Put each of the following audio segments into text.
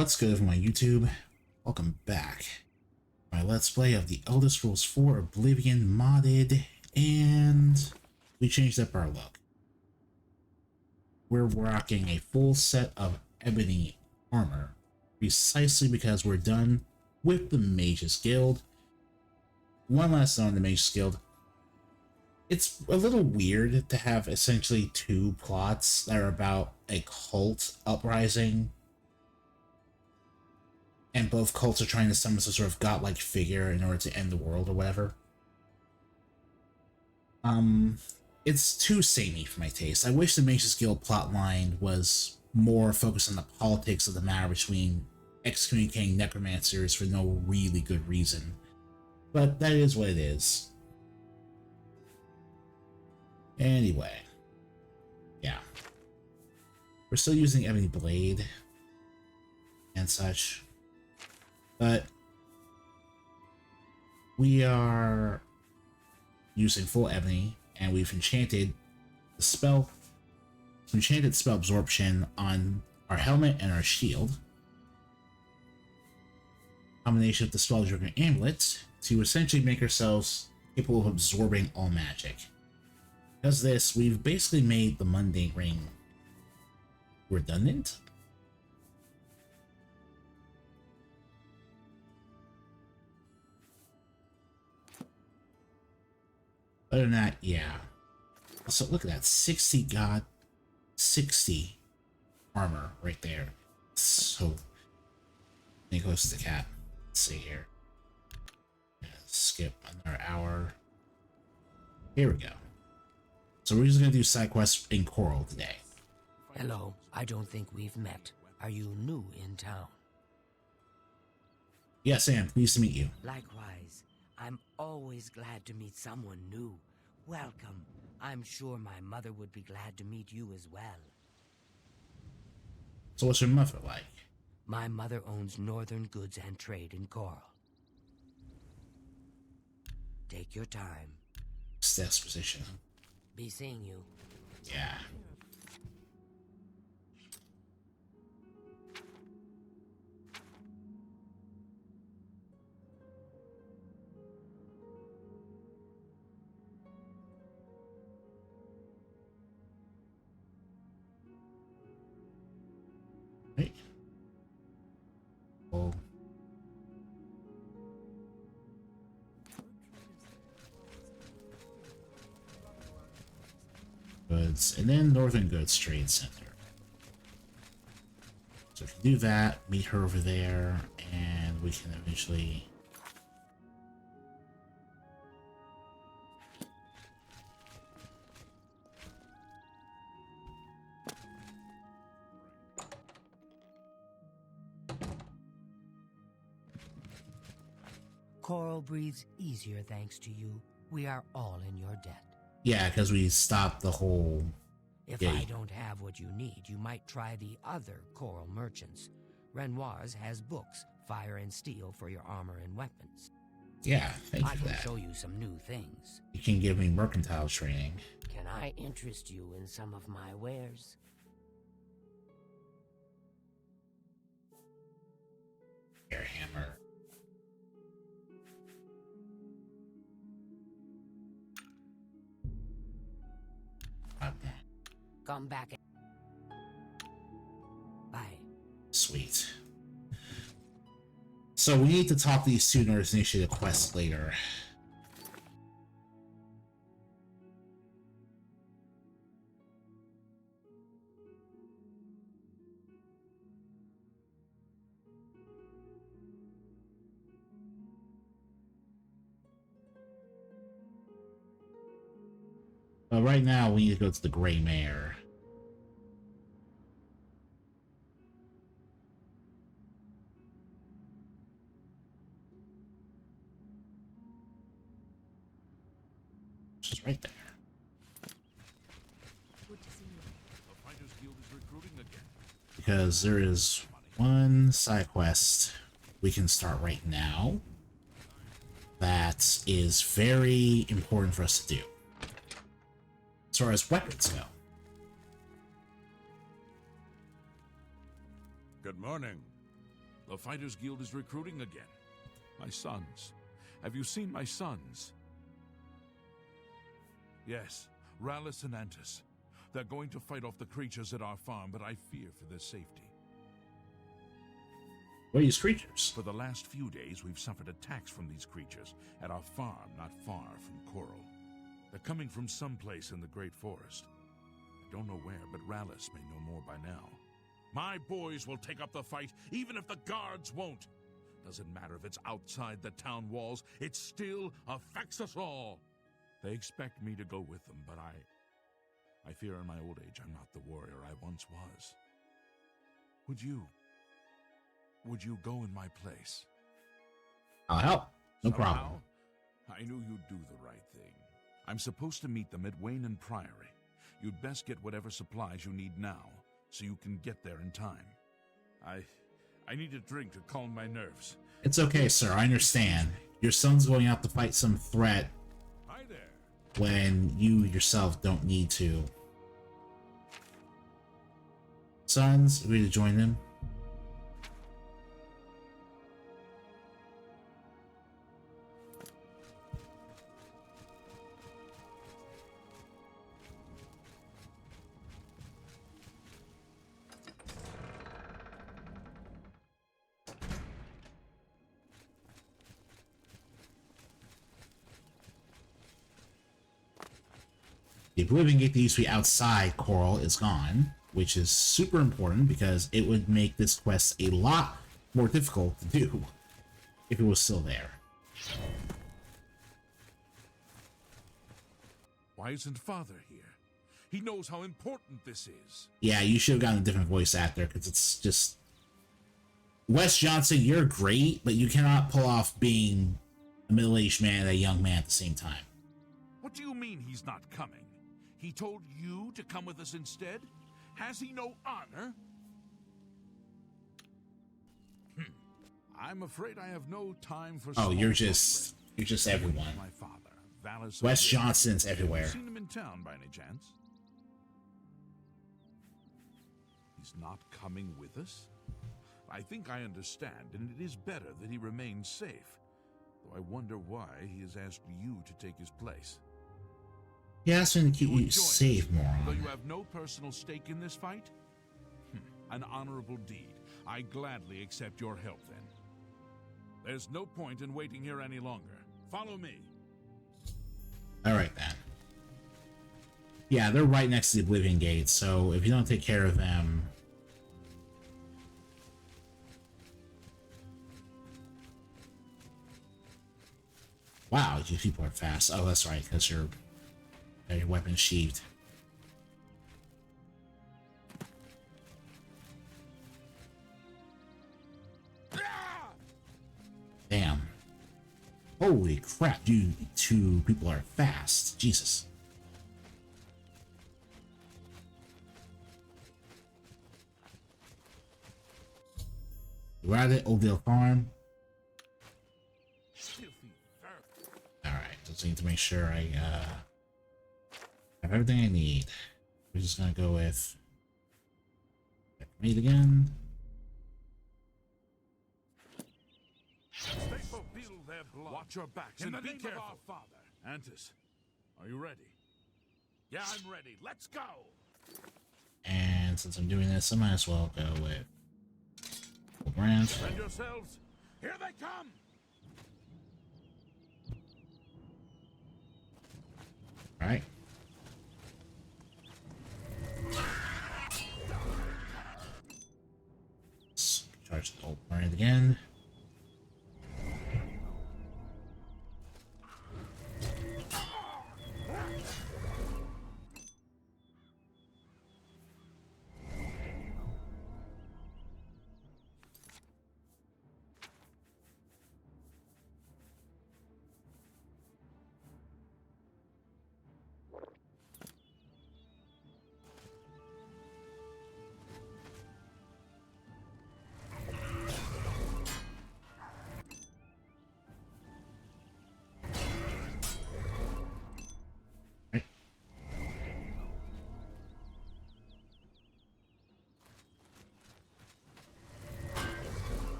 What's good with my YouTube? Welcome back. My Let's Play of the Elder Scrolls 4 Oblivion modded, and we changed up our look. We're rocking a full set of ebony armor, precisely because we're done with the Mage's Guild. One last note on the Mage's Guild. It's a little weird to have essentially two plots that are about a cult uprising, and both cults are trying to summon some sort of godlike figure in order to end the world or whatever. It's too samey for my taste. I wish the Mage's Guild plotline was more focused on the politics of the matter between excommunicating necromancers for no really good reason. But that is what it is. Anyway. Yeah. We're still using Ebony Blade and such. But we are using full ebony, and we've enchanted the spell. Enchanted spell absorption on our helmet and our shield. Combination of the spell driven amulet to essentially make ourselves capable of absorbing all magic. Because of this, we've basically made the mundane ring redundant. Other than that, yeah. So look at that, 60 armor right there. So, there goes the cat. Let's see here. Skip another hour. Here we go. So we're just gonna do side quests in Chorrol today. Hello, I don't think we've met. Are you new in town? Yes, Sam, pleased to meet you. Likewise, I'm always glad to meet someone new. Welcome. I'm sure my mother would be glad to meet you as well. So what's your mother like? My mother owns Northern Goods and Trade in Chorrol. Take your time. It's the exposition. Be seeing you. Yeah. Right. Oh. Goods, and then Northern Goods Trade Center. So if you do that, meet her over there, and we can eventually... Chorrol breathes easier thanks to you. We are all in your debt. Yeah, because we stopped the whole... If I don't have what you need, you might try the other Chorrol merchants. Renoir's has books, fire and steel for your armor and weapons. Yeah, thank you I for can that. show you some new things. You can give me mercantile training. Can I interest you in some of my wares? Air hammer. Come back. Bye. Sweet. So we need to talk to these two Northern Initiative quests later. But right now we need to go to the Grey Mare. She's right there. Because there is one side quest we can start right now that is very important for us to do. As far as weapons go. Good morning. The Fighters Guild is recruiting again. My sons. Have you seen my sons? Yes, Rallis and Antis. They're going to fight off the creatures at our farm, but I fear for their safety. What are these creatures? For the last few days, we've suffered attacks from these creatures at our farm not far from Chorrol. They're coming from someplace in the Great Forest. I don't know where, but Rallis may know more by now. My boys will take up the fight, even if the guards won't. Doesn't matter if it's outside the town walls, it still affects us all. They expect me to go with them, but I fear in my old age I'm not the warrior I once was. Would you go in my place? I'll help. No Somehow, problem. I knew you'd do the right thing. I'm supposed to meet them at Wayne and Priory. You'd best get whatever supplies you need now, so you can get there in time. I need a drink to calm my nerves. It's okay, sir. I understand. Your son's going out to fight some threat Hi there. when you yourself don't need to. Sons, agree to join them? The Oblivion Gate that used to be outside Chorrol is gone, which is super important because it would make this quest a lot more difficult to do if it was still there. Why isn't Father here? He knows how important this is. Yeah, you should have gotten a different voice actor because it's just... Wes Johnson, you're great, but you cannot pull off being a middle-aged man and a young man at the same time. What do you mean he's not coming? He told you to come with us instead? Has he no honor? I'm afraid I have no time for... Oh, you're just everyone. My father, Valis. Wes Johnson's everywhere. Seen him in town by any chance? He's not coming with us? I think I understand, and it is better that he remains safe. Though I wonder why he has asked you to take his place. He asked me to keep you Join safe, us, moron. Though you have no personal stake in this fight? An honorable deed. I gladly accept your help then. There's no point in waiting here any longer. Follow me. Alright then. Yeah, they're right next to the Oblivion Gate, so if you don't take care of them... Wow, you people are fast. Oh, that's right, because you're... your weapon sheathed. Damn. Holy crap, you two people are fast. Jesus. We're at it, Oldale Farm. Alright, just need to make sure I have everything I need. We're just gonna go with meet again. Watch your backs and be careful. Our father. Antis, are you ready? Yeah, I'm ready. Let's go. And since I'm doing this, I might as well go with branch. Defend yourselves. Here they come. All right. Let's charge the old brand again.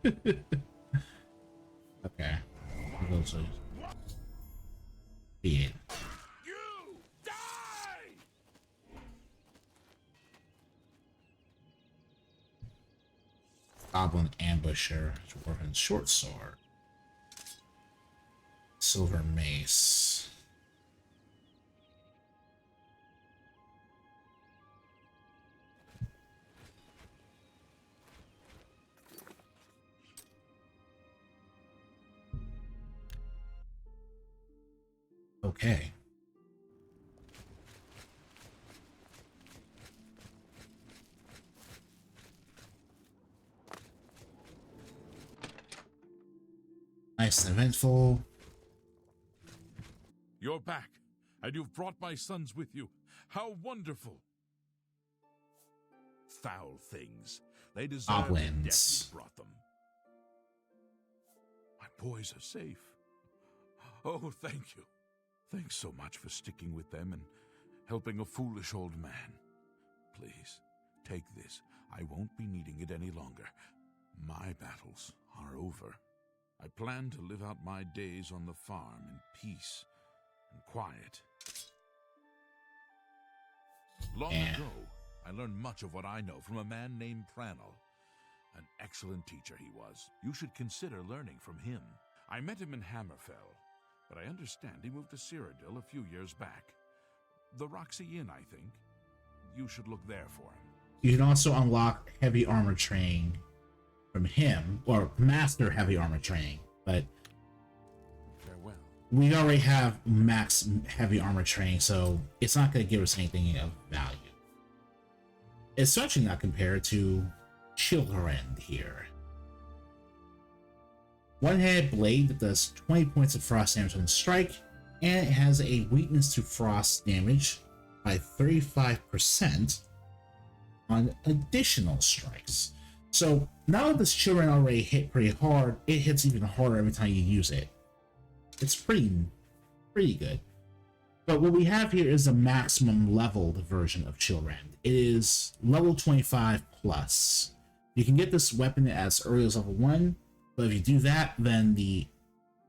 Okay. We'll go to it. You die! Goblin Ambusher, Dwarven Short Sword, Silver Mace. Okay. Nice and eventful. You're back, and you've brought my sons with you. How wonderful! Foul things. They deserve the death Goblins. you brought them. My boys are safe. Oh, thank you. Thanks so much for sticking with them and helping a foolish old man. Please, take this. I won't be needing it any longer. My battles are over. I plan to live out my days on the farm in peace and quiet. Long ago, I learned much of what I know from a man named Chorrol. An excellent teacher he was. You should consider learning from him. I met him in Hammerfell, but I understand he moved to Cyrodiil a few years back. The Roxy Inn, I think. You should look there for him. You can also unlock heavy armor training from him, or master heavy armor training, but Farewell. we already have max heavy armor training, so it's not going to give us anything of value. Especially not compared to Chorrol here. One-handed blade that does 20 points of frost damage on strike, and it has a weakness to frost damage by 35% on additional strikes. So now that this Chorrol already hit pretty hard, it hits even harder every time you use it. It's pretty good. But what we have here is a maximum leveled version of Chorrol. It is level 25 plus. You can get this weapon as early as level 1, but if you do that, then the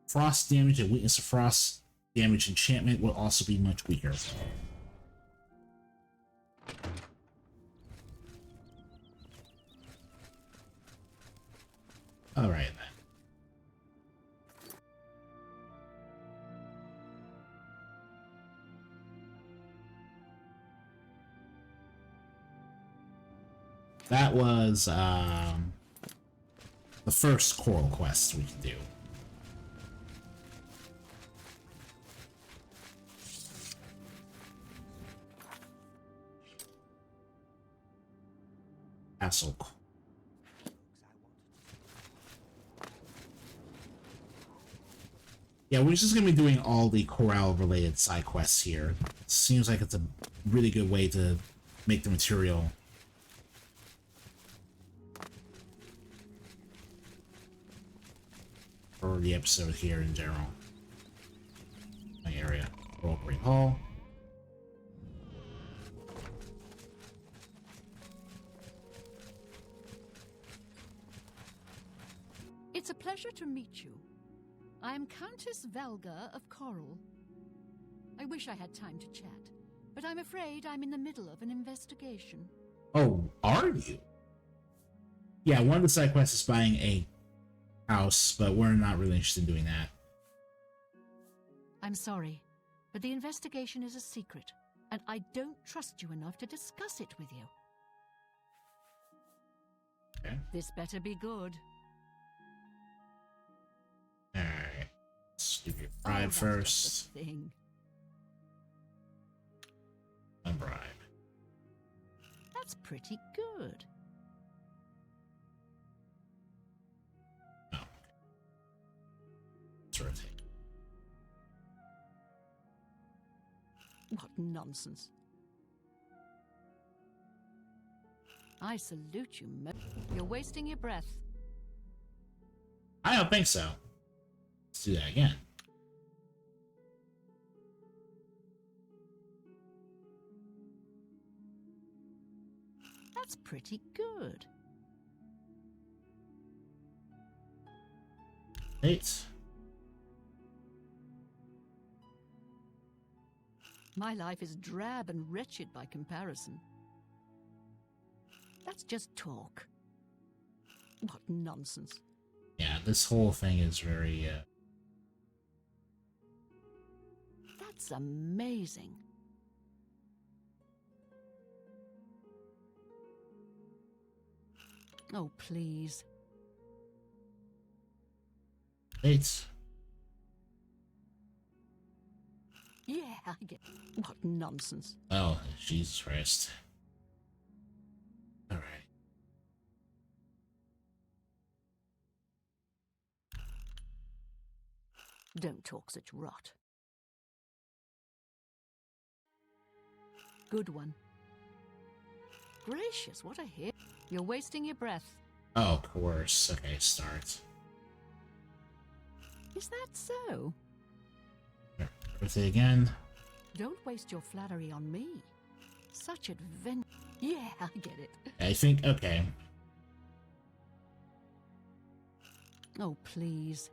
frost damage and weakness to frost damage enchantment will also be much weaker. Alright. That was the first Chorrol quest we can do. Castle. Yeah, we're just gonna be doing all the Chorrol related side quests here. Seems like it's a really good way to make the material. For the episode here in general. My area. Chorrol Great Hall. It's a pleasure to meet you. I am Countess Velga of Chorrol. I wish I had time to chat, but I'm afraid I'm in the middle of an investigation. Oh, are you? Yeah, one of the side quests is buying a house, but we're not really interested in doing that. I'm sorry, but the investigation is a secret, and I don't trust you enough to discuss it with you. Okay. This better be good. Alright. Let's give you a Oh, bribe that's first. just the thing. A bribe. That's pretty good. Oh. Let's rotate. What nonsense. I salute you. You're wasting your breath. I don't think so. Let's do that again. That's pretty good. Eight. My life is drab and wretched by comparison. That's just talk. What nonsense. Yeah, this whole thing is very, That's amazing. Oh, please. 8. Yeah, I get. What nonsense. Oh, Jesus Christ. Alright. Don't talk such rot. Good one. Gracious, what a hit. You're wasting your breath. Oh, of course. Okay, start. Is that so? Birthday again. Don't waste your flattery on me. Such adventure. Yeah, I get it. I think, okay. Oh, please.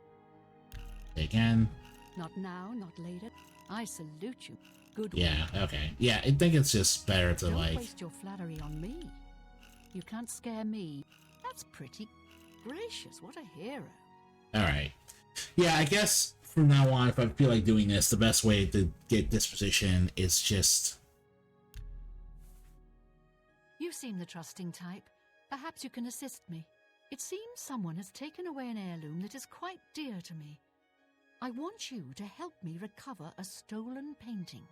Again. Not now, not later. I salute you. Good Yeah, one. okay. Yeah, I think it's just better to, Don't like... waste your flattery on me. You can't scare me. That's pretty. Gracious, what a hero. Alright. Yeah, I guess from now on, if I feel like doing this, the best way to get this position is just... You seem the trusting type. Perhaps you can assist me. It seems someone has taken away an heirloom that is quite dear to me. I want you to help me recover a stolen painting.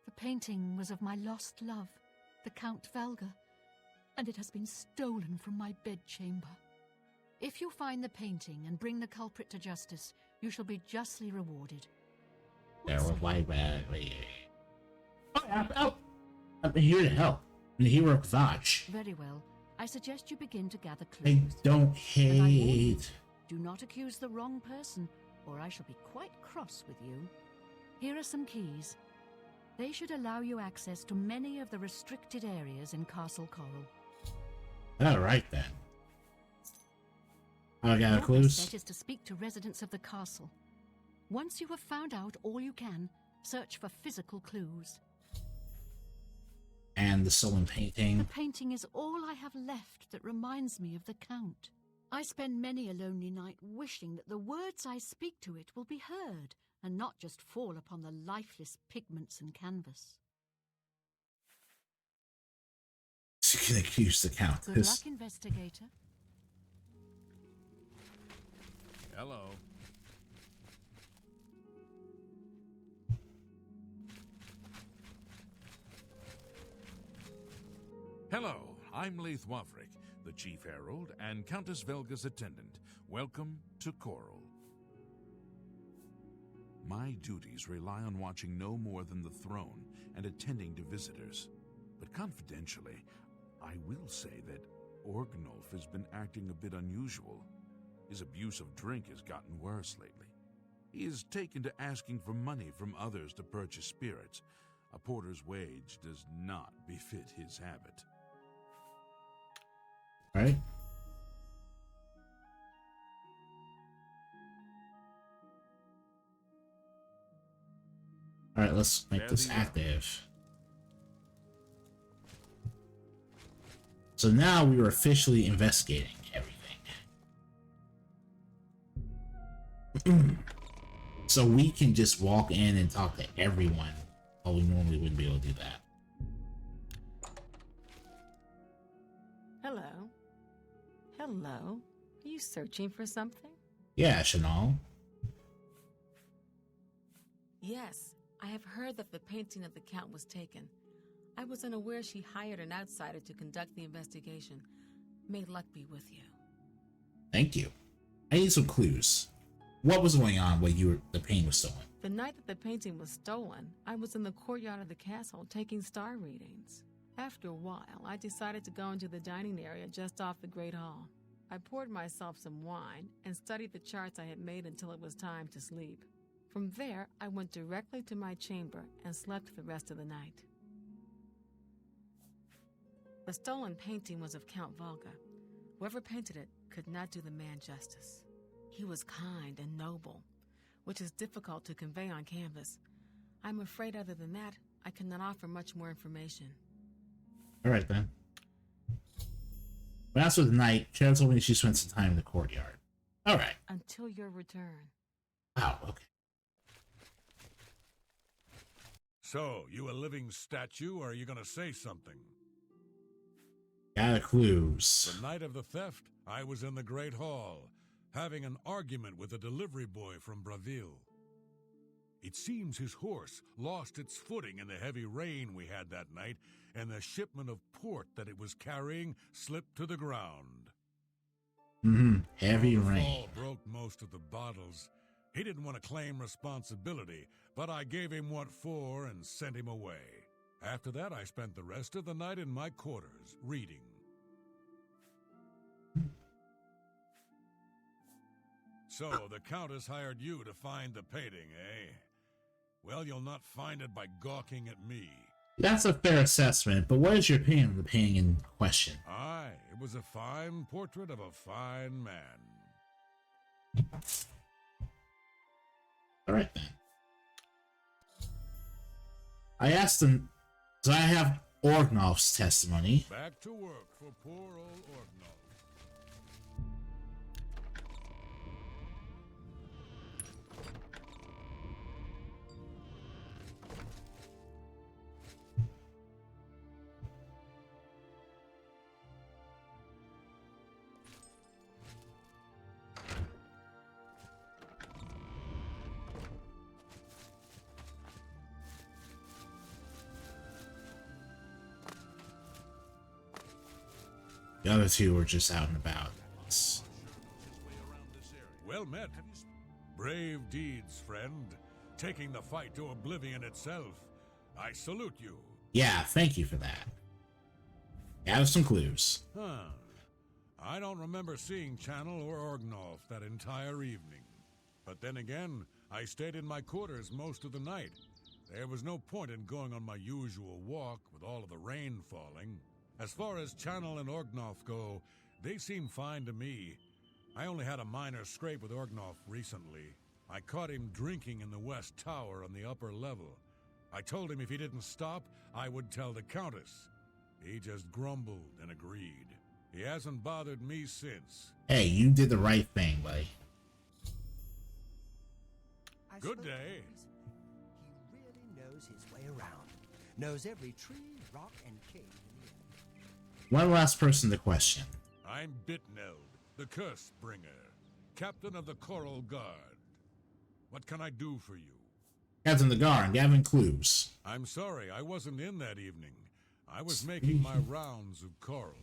The painting was of my lost love, the Count Valga, and it has been stolen from my bedchamber. If you find the painting and bring the culprit to justice, you shall be justly rewarded. There, What's why, wait. Oh, I'm here to help. I'm the hero of Vaj. Very well. I suggest you begin to gather I clues. don't And I warn you, hate... do not accuse the wrong person, or I shall be quite cross with you. Here are some keys. They should allow you access to many of the restricted areas in Castle Chorrol. Alright then. I got Your best clues. bet is to speak to residents of the castle. Once you have found out all you can, search for physical clues. And the stolen The painting. painting is all I have left that reminds me of the Count. I spend many a lonely night wishing that the words I speak to it will be heard, and not just fall upon the lifeless pigments and canvas. You can accuse the Count. Good luck, investigator. Hello. Hello, I'm Leith Wavrik, the Chief Herald and Countess Velga's attendant. Welcome to Chorrol. My duties rely on watching no more than the throne and attending to visitors. But confidentially, I will say that Orgnolf has been acting a bit unusual. His abuse of drink has gotten worse lately. He has taken to asking for money from others to purchase spirits. A porter's wage does not befit his habit. Right? Alright, let's make There this they are. active. So now we are officially investigating everything. So we can just walk in and talk to everyone, while we normally wouldn't be able to do that. Hello. Hello. Are you searching for something? Yeah, Chanel. Yes, I have heard that the painting of the Count was taken. I was unaware she hired an outsider to conduct the investigation. May luck be with you. Thank you. I need some clues. What was going on when the painting was stolen? The night that the painting was stolen, I was in the courtyard of the castle taking star readings. After a while, I decided to go into the dining area just off the Great Hall. I poured myself some wine and studied the charts I had made until it was time to sleep. From there, I went directly to my chamber and slept the rest of the night. The stolen painting was of Count Valga. Whoever painted it could not do the man justice. He was kind and noble, which is difficult to convey on canvas. I'm afraid other than that, I cannot offer much more information. Alright then. But after the night, Cheryl told me she spent some time in the courtyard. Alright. Until your return. Oh, okay. So, you a living statue, or are you gonna say something? Got clues. The night of the theft, I was in the Great Hall, having an argument with a delivery boy from Braville. It seems his horse lost its footing in the heavy rain we had that night, and the shipment of port that it was carrying slipped to the ground. Heavy The rain. fall broke most of the bottles. He didn't want to claim responsibility, but I gave him what for and sent him away. After that, I spent the rest of the night in my quarters, reading. So, the Countess hired you to find the painting, eh? Well, you'll not find it by gawking at me. That's a fair assessment, but what is your opinion of the painting in question? Aye, it was a fine portrait of a fine man. Alright then. I asked him, do I have Orgnoff's testimony? Back to work for poor old Orgnoff. The other two were just out and about. Well met. Brave deeds, friend. Taking the fight to Oblivion itself. I salute you. Yeah, thank you for that. Got some clues. Huh. I don't remember seeing Channel or Orgnoff that entire evening. But then again, I stayed in my quarters most of the night. There was no point in going on my usual walk with all of the rain falling. As far as Channel and Orgnoff go, they seem fine to me. I only had a minor scrape with Orgnoff recently. I caught him drinking in the West Tower on the upper level. I told him if he didn't stop, I would tell the Countess. He just grumbled and agreed. He hasn't bothered me since. Hey, you did the right thing, buddy. Good day. He really knows his way around. Knows every tree, rock, and cave in the area. One last person to question. I'm Bitneld, the Curse Bringer, Captain of the Chorrol Guard. What can I do for you? Captain the Guard, Gavin Clues. I'm sorry, I wasn't in that evening. I was making my rounds of Chorrol.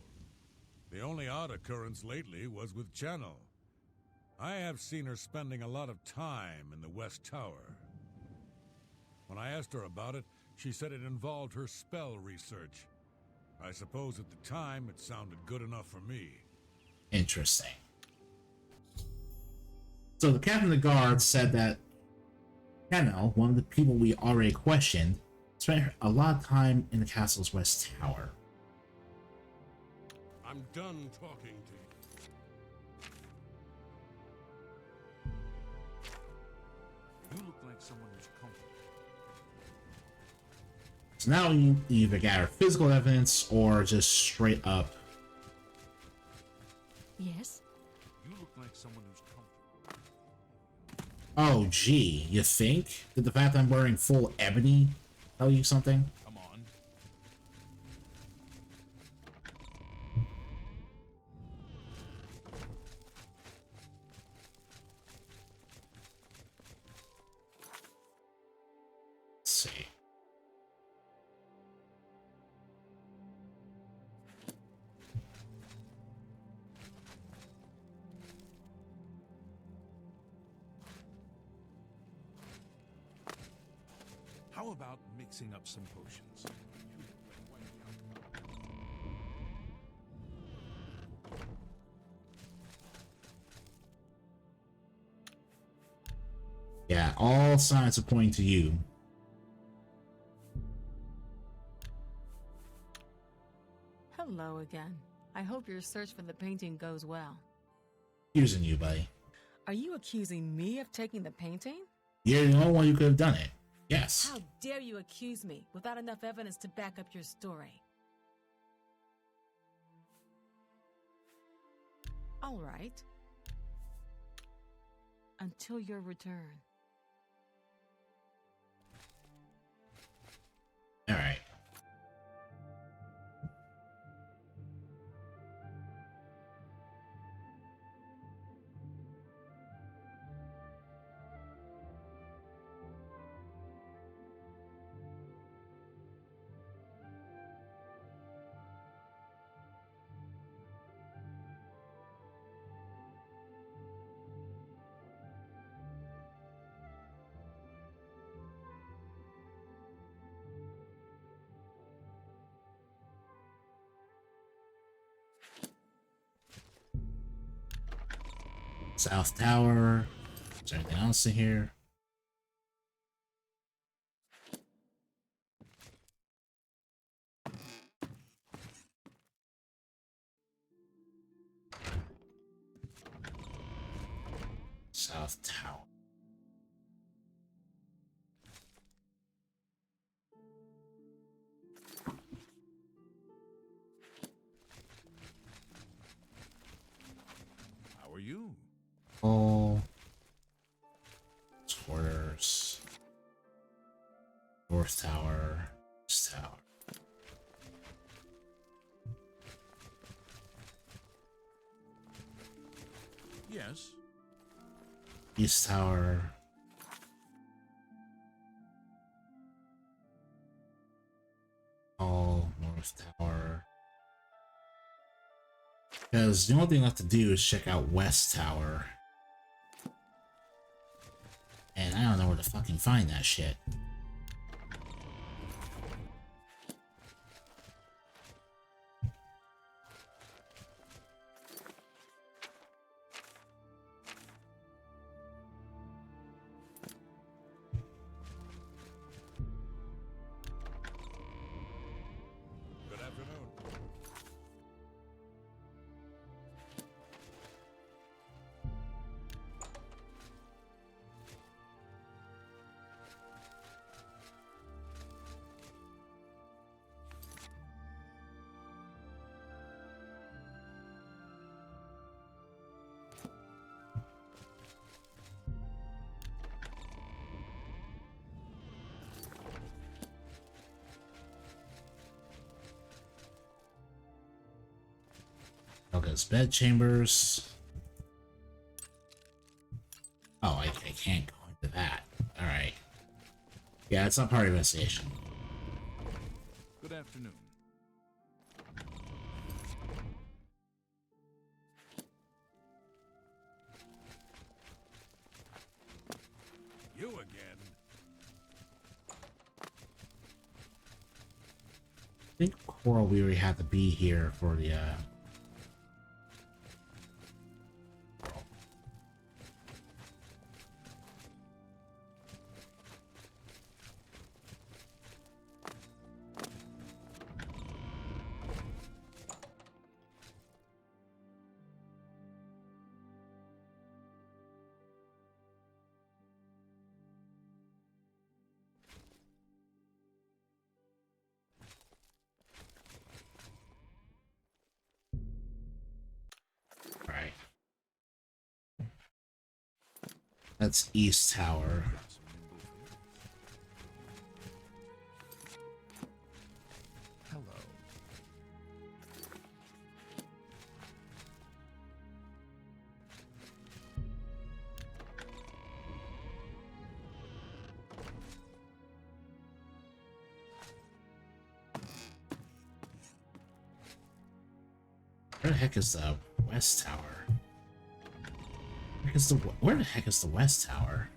The only odd occurrence lately was with Channel. I have seen her spending a lot of time in the West Tower. When I asked her about it, she said it involved her spell research. I suppose at the time it sounded good enough for me. Interesting. So the Captain of the Guard said that Channel, one of the people we already questioned, spent a lot of time in the castle's West Tower. I'm done talking to you. You look like someone who's comfortable. So now you either gather physical evidence or just straight up. Yes? You look like someone who's comfortable. Oh, gee, you think? Did the fact that I'm wearing full ebony tell you something? Come on. Let's see. How about mixing up some potions? Yeah, all signs are pointing to you. Hello again. I hope your search for the painting goes well. Using you, buddy. Are you accusing me of taking the painting? You're the only one who could have done it. Yes. How dare you accuse me without enough evidence to back up your story? All right. Until your return. All right. South Tower. Is there anything else in here? South Tower. How are you? Oh. Quarters. North Tower. East Tower. Yes. East Tower. All North Tower. Because the only thing left to do is check out West Tower. And I don't know where to fucking find that shit. Good afternoon. Helga's bed chambers. Oh, I can't go into that. Alright. Yeah, it's not part of the investigation. Good afternoon. You again? I think Chorrol we already had to be here for the Alright. That's East Tower. Hello. Where the heck is the West Tower? Where the heck is the West Tower?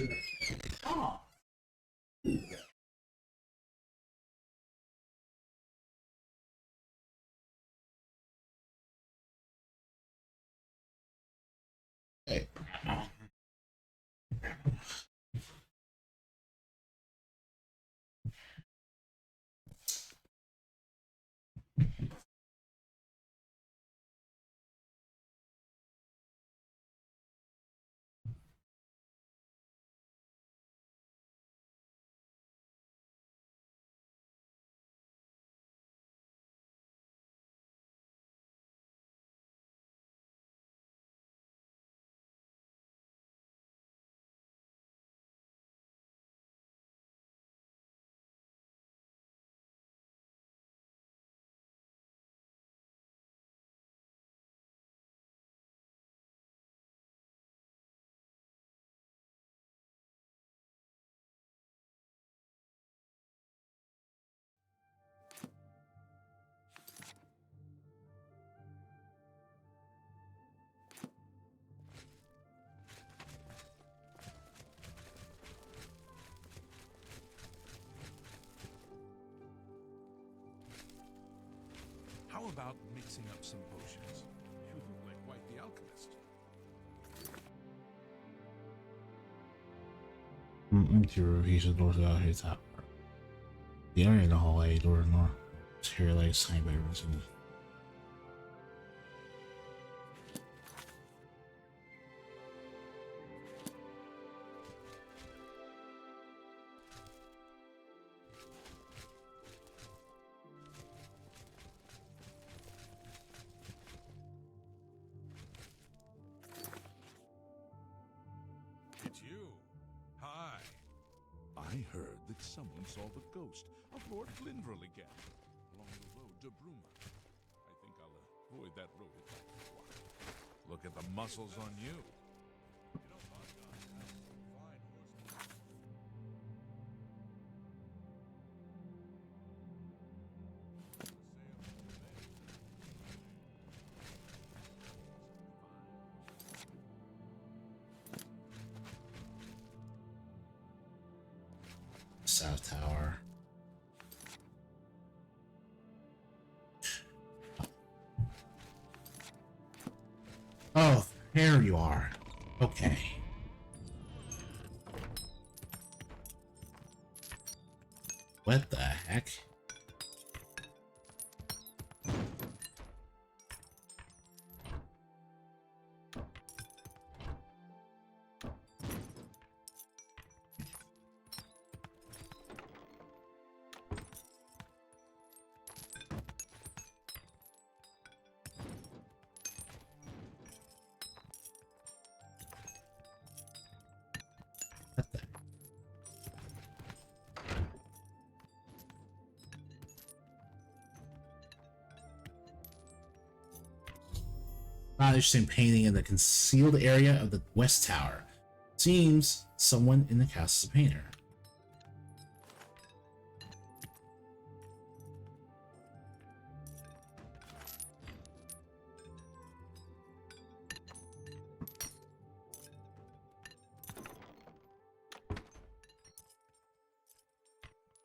Oh. Hey. How about mixing up some potions? You look like quite the alchemist. 就是平时都是要去杂玩。别人的好位都是那吃来三百多斤。It's you. Hi. I heard that someone saw the ghost of Lord Glindrel again along the road to Bruma. I think I'll avoid that road at night for a while. Look at the muscles on you. You know, Bogdan has some fine horsemen. South Tower. Oh, there you are. Okay. What the heck? Not interesting painting in the concealed area of the West Tower. Seems someone in the castle's painter.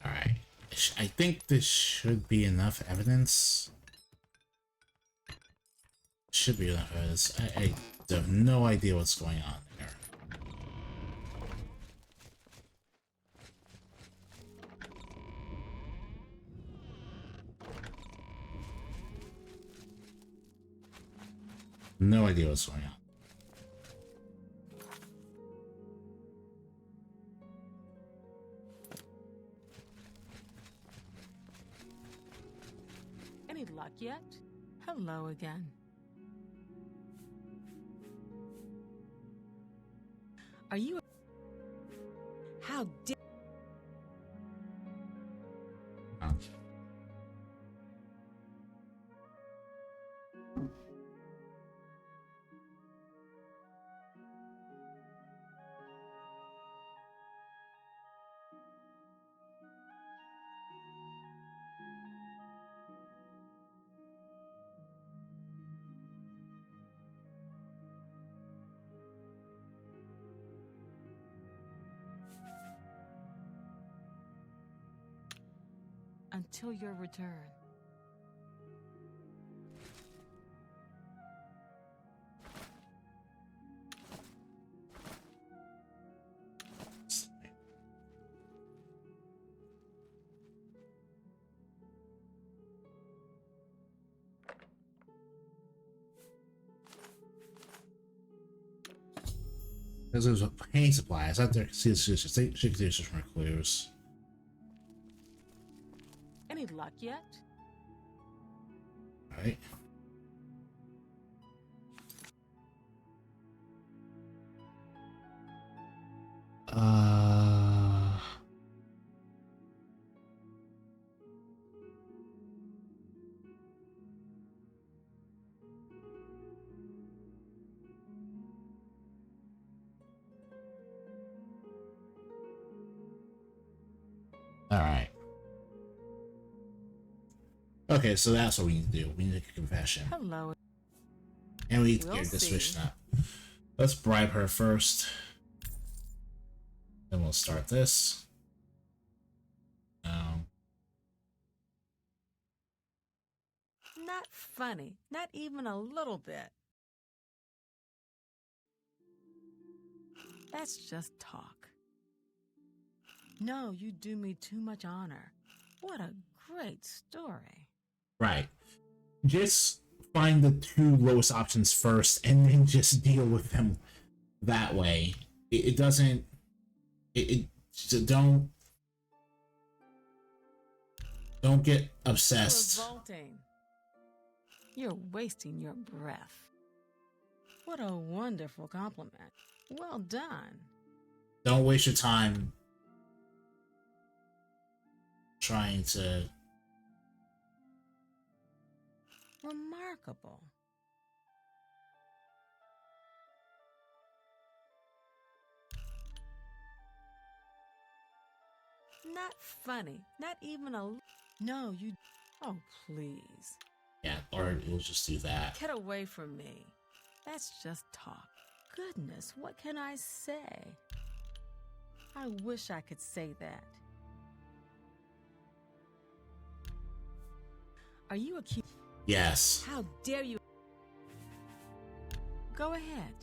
Alright. I think this should be enough evidence. Should be enough evidence. I have no idea what's going on there. No idea what's going on. Any luck yet? Hello again. Are you? How dare? Oh. until your return. Because it was a pain supply. I thought there could see the suggestions from clues. Any luck yet? Alright. Alright. Okay, so that's what we need to do. We need to make a confession. Hello. And we need to We'll get this see. switched up. Let's bribe her first. Then we'll start this. Not funny. Not even a little bit. That's just talk. No, you do me too much honor. What a great story. Right. Just find the two lowest options first and then just deal with them that way. It doesn't... so don't get obsessed. Revolting. You're wasting your breath. What a wonderful compliment. Well done. Don't waste your time trying to... Remarkable. Not funny. Not even a... No, you... Oh, please. Yeah, or we'll just do that. Get away from me. That's just talk. Goodness, what can I say? I wish I could say that. Are you a cute... Yes. How dare you... Go ahead.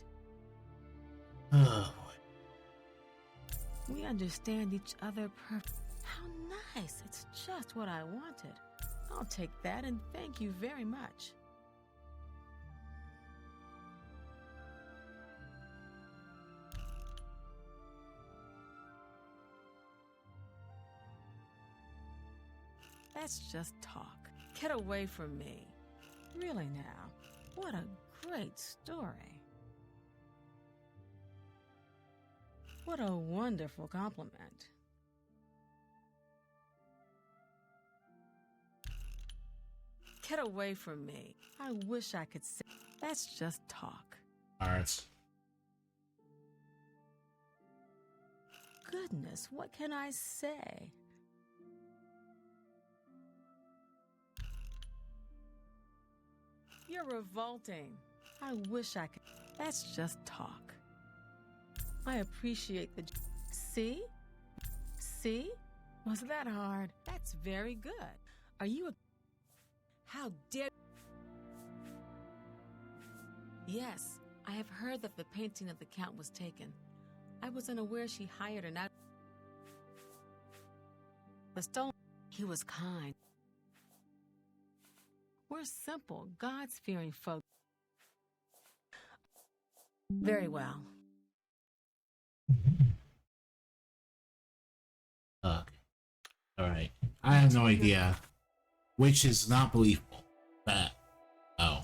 Oh, boy. We understand each other perfectly. How nice. It's just what I wanted. I'll take that and thank you very much. That's just talk. Get away from me. Really now, what a great story. What a wonderful compliment. Get away from me. I wish I could say... That's just talk. Alright. Goodness, what can I say? You're revolting. I wish I could... That's just talk. I appreciate the... See? See? Was that hard? That's very good. Are you a... How dare... Yes, I have heard that the painting of the Count was taken. I was unaware she hired an out... The stolen... He was kind. We're simple, God-fearing folk. Very well. Okay. Alright. I have no idea. Which is not believable. But... Oh.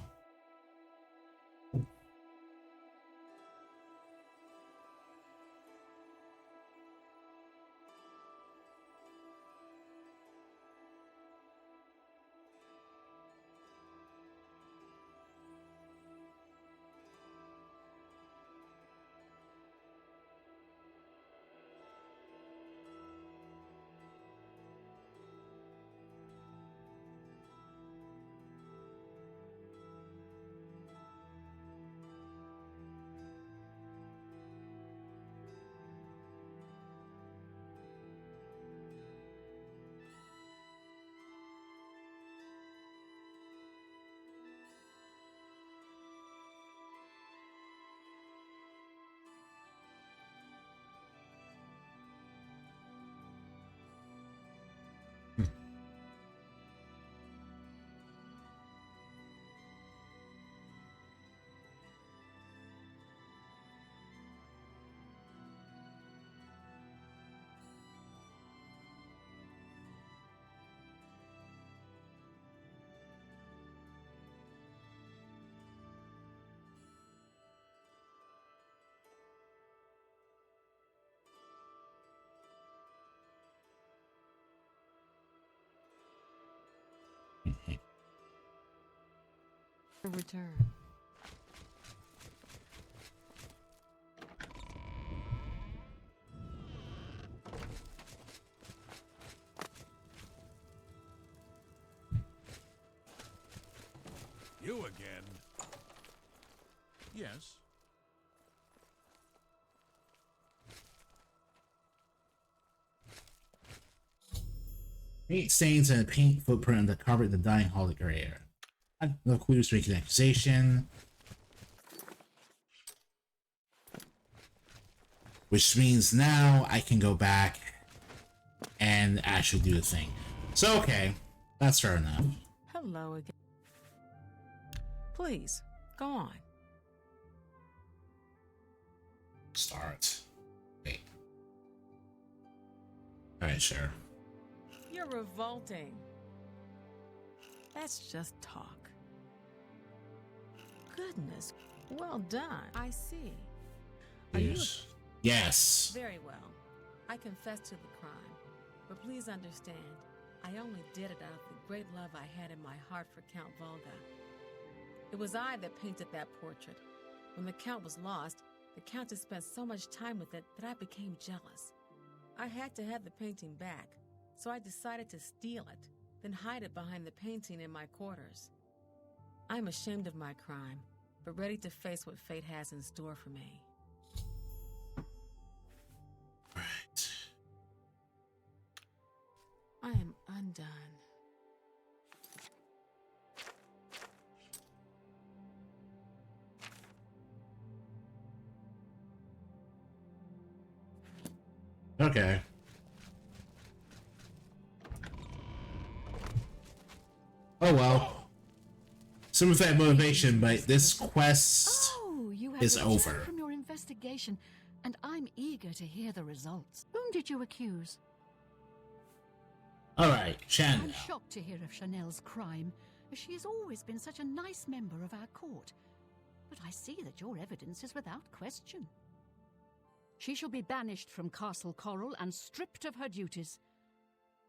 Return. You again? Yes. Paint stains and a paint footprint on the carpet in the dining hall area. No clues to make an accusation. Which means now I can go back and actually do the thing. So, okay. That's fair enough. Hello again. Please, go on. Start. Wait. Alright, sure. You're revolting. That's just talk. Goodness, well done. I see. Are you? Yes. Very well. I confess to the crime, but please understand, I only did it out of the great love I had in my heart for Count Volga. It was I that painted that portrait. When the Count was lost, the Countess spent so much time with it that I became jealous. I had to have the painting back, so I decided to steal it, then hide it behind the painting in my quarters. I'm ashamed of my crime, but ready to face what fate has in store for me. Right. I am undone. Okay. Oh well. Some of that motivation, but this quest You have is returned over. from your investigation, and I'm eager to hear the results. Whom did you accuse? Alright, Chanel. I'm shocked to hear of Chanel's crime, as she has always been such a nice member of our court. But I see that your evidence is without question. She shall be banished from Castle Chorrol and stripped of her duties.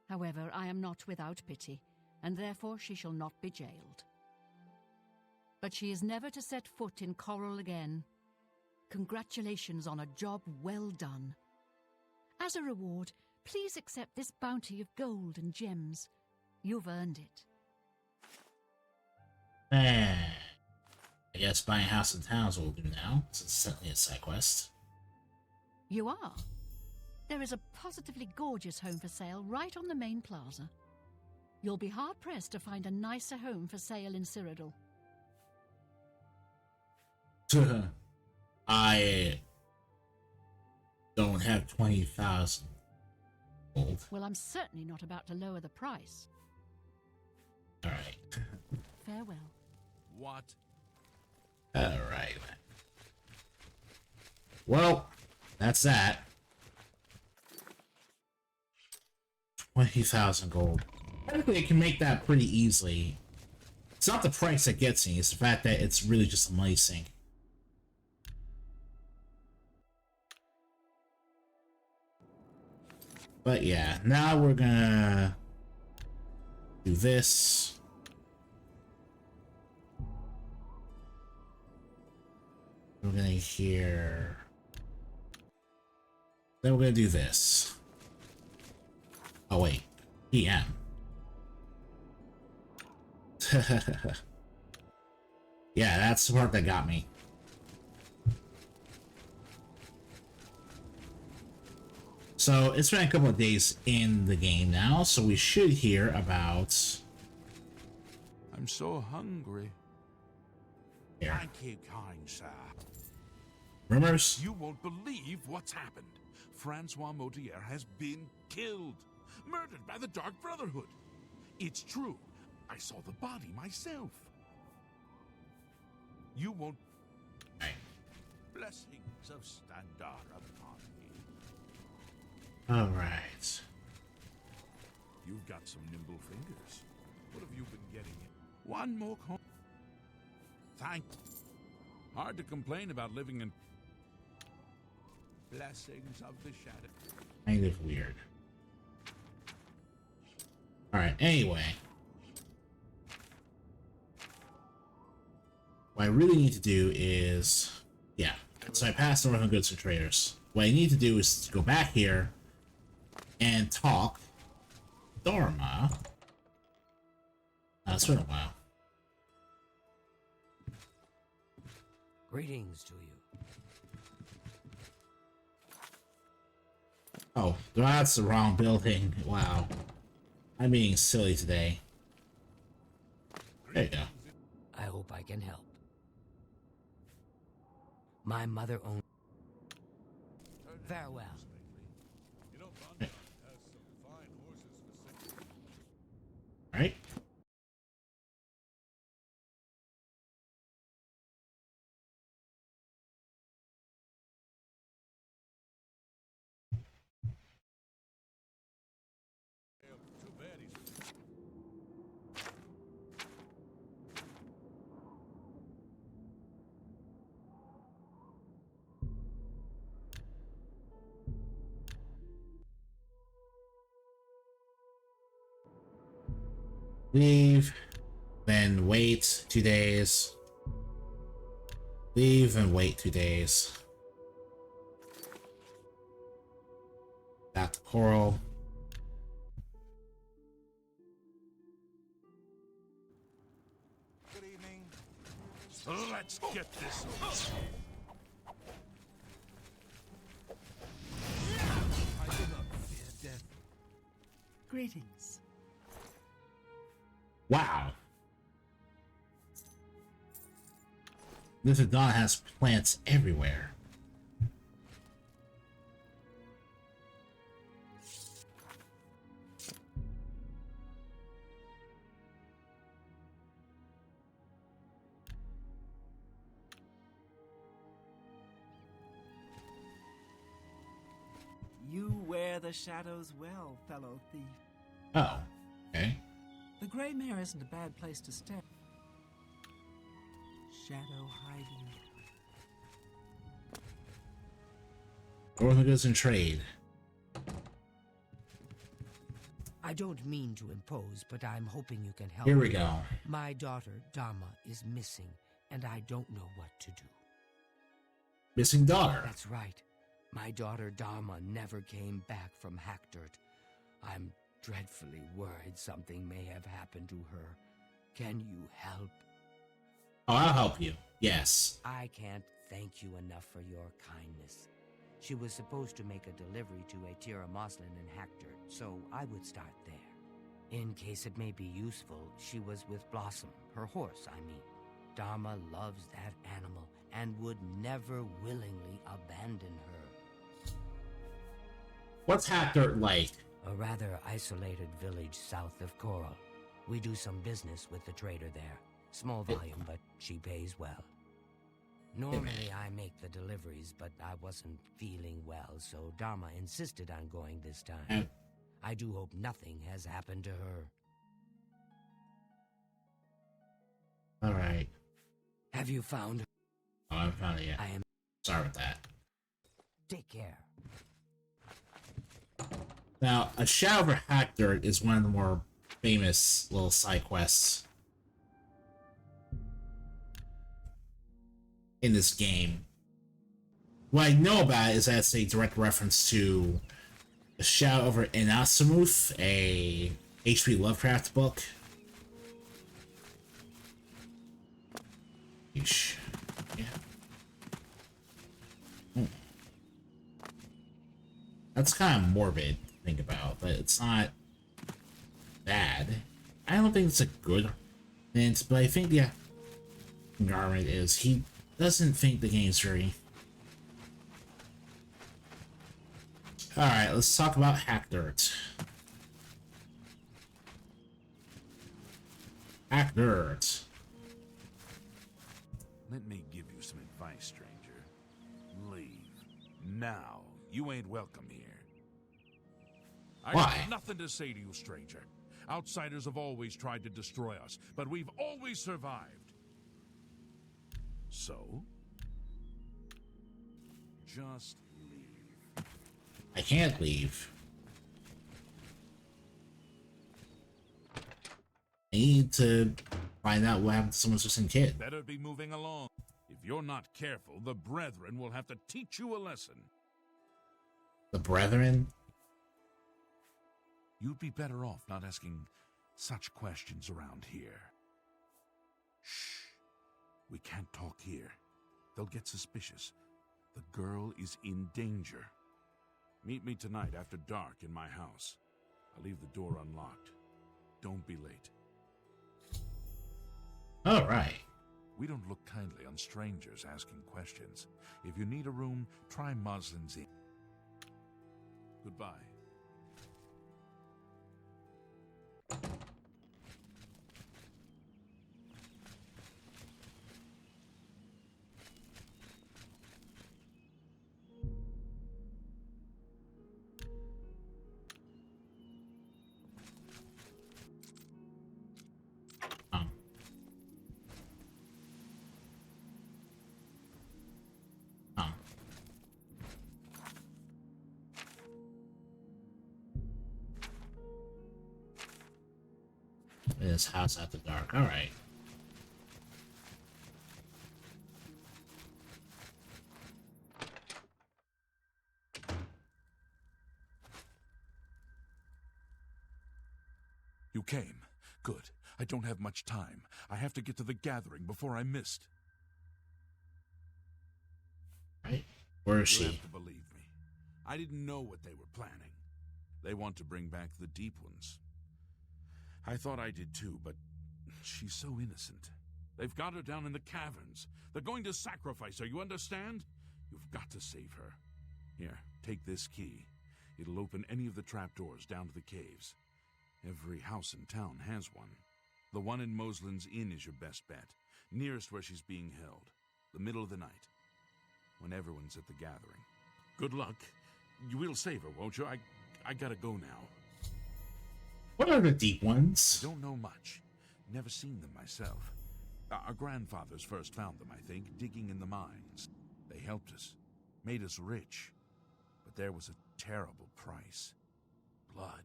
However, I am not without pity, and therefore she shall not be jailed. But she is never to set foot in Chorrol again. Congratulations on a job well done. As a reward, please accept this bounty of gold and gems. You've earned it. I guess buying a house in towns will do now, since it's certainly a side quest. You are. There is a positively gorgeous home for sale right on the main plaza. You'll be hard-pressed to find a nicer home for sale in Cyrodiil. I don't have 20,000 gold. Well, I'm certainly not about to lower the price. Alright. Farewell. What? Alright. Well, that's that. 20,000 gold. Technically, I can make that pretty easily. It's not the price that gets me, it's the fact that it's really just a money sink. But yeah, now we're gonna do this. We're gonna hear. Then we're gonna do this. Oh wait, PM. Yeah, that's the part that got me. So it's been a couple of days in the game now, so we should hear about. I'm so hungry. Here. Thank you, kind sir. Rumors? You won't believe what's happened. Francois Motier has been killed. Murdered by the Dark Brotherhood. It's true. I saw the body myself. You won't... Right. Blessings of Standar upon me. Alright. You've got some nimble fingers. What have you been getting? One more coin. Thank... Hard to complain about living in... Blessings of the Shadow. Kind of weird. Alright, anyway. what I really need to do is, yeah. So I passed Northern Goods and Traders. What I need to do is go back here and talk Dharma. It's been a while. Greetings to you. Oh, that's the wrong building. Wow. I'm being silly today. There you go. I hope I can help. My mother owned... Farewell. Alright. Leave, then wait 2 days. Leave and wait 2 days. Back to Chorrol. Good evening. Let's get this. I do not fear death. Greetings. Wow. This Dawn has plants everywhere. You wear the shadows well, fellow thief. Oh, okay. The Grey Mare isn't a bad place to stay. Shadow hiding. Northern Goods and Trade. I don't mean to impose, but I'm hoping you can help. Here we go. My daughter, Dharma, is missing, and I don't know what to do. Missing daughter. That's right. My daughter, Dharma, never came back from Hackdirt. I'm dreadfully worried something may have happened to her. Can you help? Oh, I'll help you. Yes. I can't thank you enough for your kindness. She was supposed to make a delivery to a Tira Moslin in Hackdirt, so I would start there. In case it may be useful, she was with Blossom, her horse, I mean. Dharma loves that animal and would never willingly abandon her. What's Hackdirt like? A rather isolated village south of Chorrol. We do some business with the trader there. Small volume, but she pays well. Normally I make the deliveries, but I wasn't feeling well, so Dharma insisted on going this time. I do hope nothing has happened to her. Alright. Have you found her? Oh, I haven't found it yet. I am... Sorry about that. Take care. Now, A Shadow over Hackdirt is one of the more famous little side quests in this game. What I know about it is that it's a direct reference to A Shadow over Innsmouth, a H.P. Lovecraft book. Yeesh. Yeah. That's kind of morbid to think about, but it's not bad. I don't think it's a good hint, but I think the Garment is he doesn't think the game's very... Alright, let's talk about Hackdirt. Hackdirt. Let me give you some advice, stranger. Leave. Now. You ain't welcome here. I Why? have nothing to say to you, stranger. Outsiders have always tried to destroy us, but we've always survived. So? Just leave. I can't leave. I need to Find out what happened to someone's missing kid. Better be moving along. If you're not careful, the Brethren will have to teach you a lesson. The Brethren? You'd be better off not asking such questions around here. Shh. We can't talk here. They'll get suspicious. The girl is in danger. Meet me tonight after dark in my house. I'll leave the door unlocked. Don't be late. All right. We don't look kindly on strangers asking questions. If you need a room, try Moslin's Inn. Goodbye. This house after dark. All right. You came. Good. I don't have much time. I have to get to the gathering before I'm missed. Right. Where is You she? have to believe me. I didn't know what they were planning. They want to bring back the Deep Ones. I thought I did too, but she's so innocent. They've got her down in the caverns. They're going to sacrifice her, you understand? You've got to save her. Here, take this key. It'll open any of the trapdoors down to the caves. Every house in town has one. The one in Moslin's Inn is your best bet, nearest where she's being held. The middle of the night, when everyone's at the gathering. Good luck. You will save her, won't you? I gotta go now. What are the Deep Ones? Don't know much. Never seen them myself. Our grandfathers first found them, I think, digging in the mines. They helped us, made us rich. But there was a terrible price. Blood.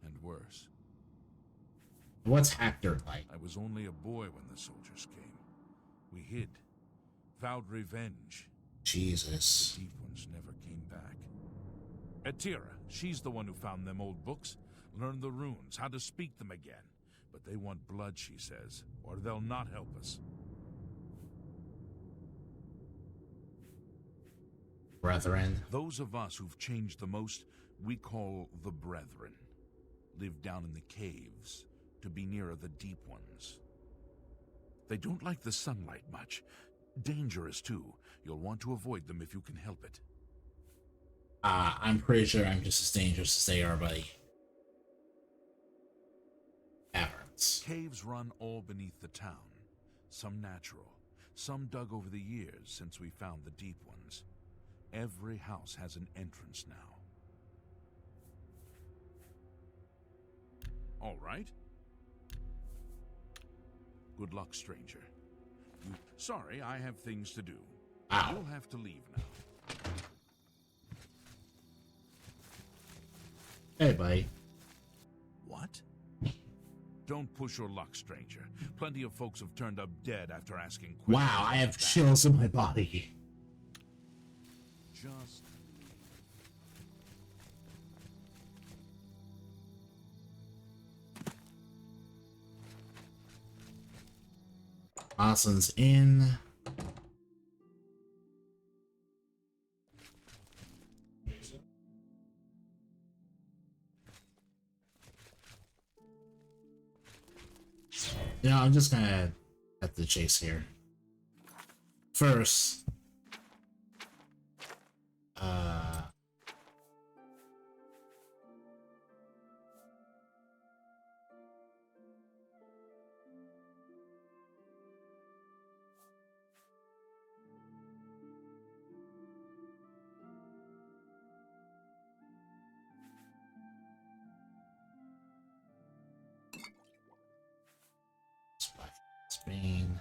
And worse. What's Hector like? I was only a boy when the soldiers came. We hid. Vowed revenge. Jesus. The Deep Ones never came back. Atira, she's the one who found them old books. Learned the runes, how to speak them again. But they want blood, she says, or they'll not help us. Brethren. Those of us who've changed the most, we call the Brethren. Live down in the caves, to be nearer the Deep Ones. They don't like the sunlight much. Dangerous, too. You'll want to avoid them if you can help it. I'm pretty sure I'm just as dangerous as they are, buddy. Caverns. Caves run all beneath the town. Some natural, some dug over the years since we found the Deep Ones. Every house has an entrance now. All right. Good luck, stranger. Sorry, I have things to do. Ow. You'll have to leave now. Hey, buddy. What? Don't push your luck, stranger. Plenty of folks have turned up dead after asking questions. Wow, I have like that. chills in my body. Just... Austin's in. Yeah, I'm just gonna cut the chase here. First, Spain.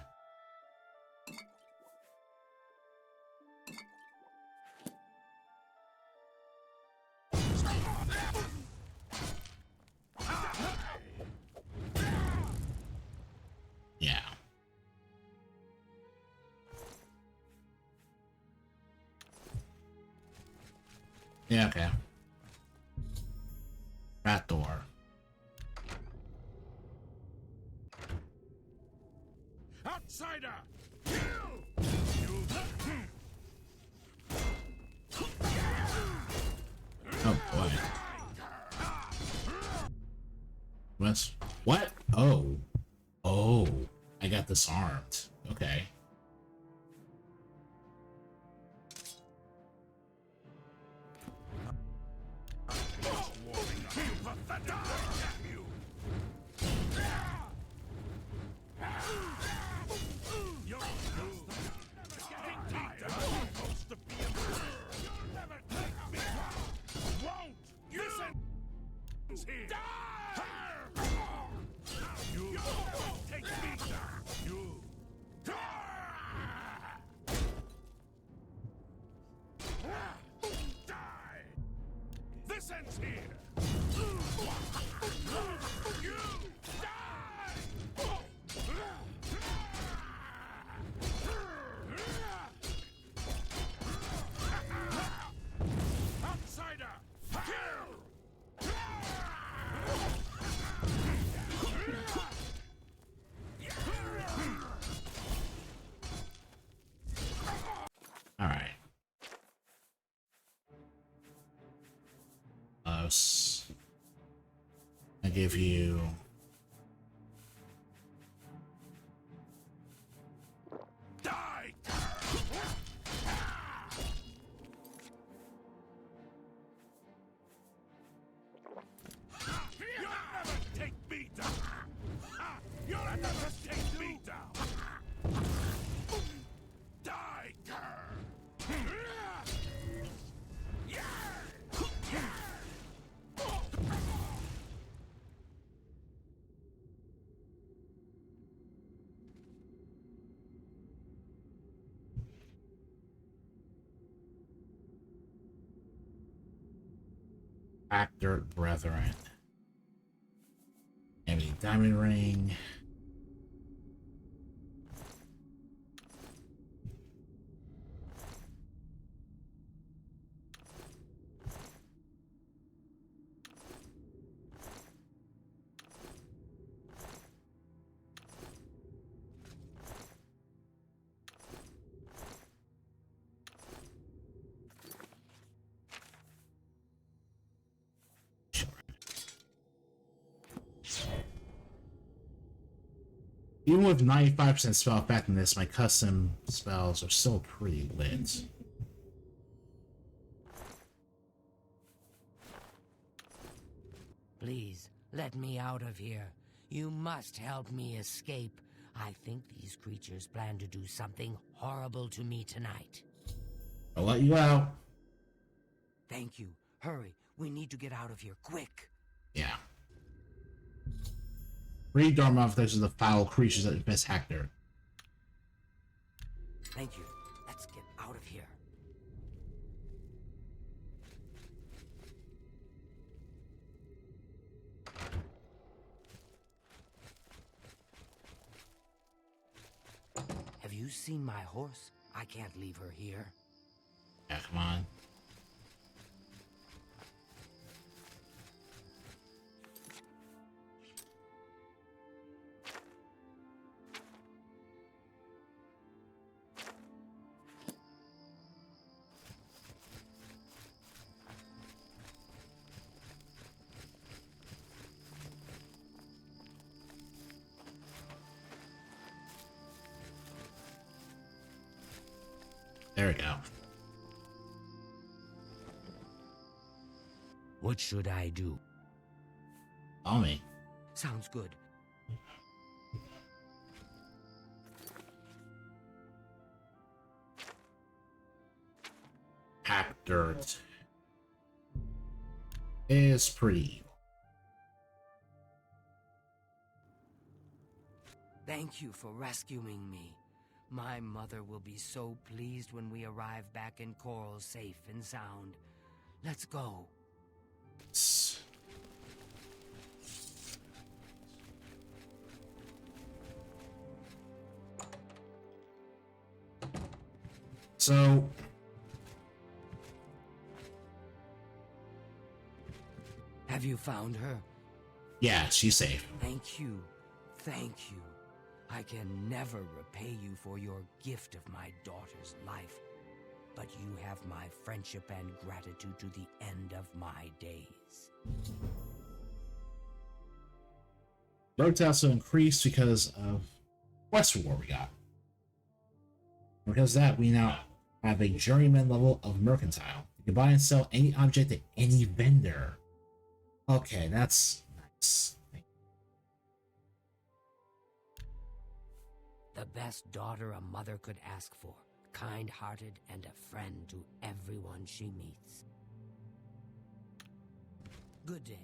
Yeah, okay. Rat door. Outsider! Oh boy. What's what? Oh. Oh. I got disarmed. Okay. This ends here. You die. Outsider. All right. I give you Die. You'll never take me down. You'll never take me down. Die. Actor Brethren. Ebony Diamond Ring. Even with 95% spell effectiveness, my custom spells are still pretty lit. Please, let me out of here. You must help me escape. I think these creatures plan to do something horrible to me tonight. I'll let you out. Thank you. Hurry. We need to get out of here, quick. Yeah. Read Dartmouth, those are the foul creatures that infest Hector. Thank you. Let's get out of here. Have you seen my horse? I can't leave her here. Yeah, come on. There we go. What should I do? Follow me. Sounds good. Hector is pretty evil. Thank you for rescuing me. My mother will be so pleased when we arrive back in Chorrol safe and sound. Let's go. So Have you found her? Yeah, she's safe. Thank you. Thank you. I can never repay you for your gift of my daughter's life, but you have my friendship and gratitude to the end of my days. Road also increased because of quest reward we got. Because of that, we now have a journeyman level of mercantile. You can buy and sell any object at any vendor. Okay, that's nice. The best daughter a mother could ask for, kind-hearted and a friend to everyone she meets. Good day.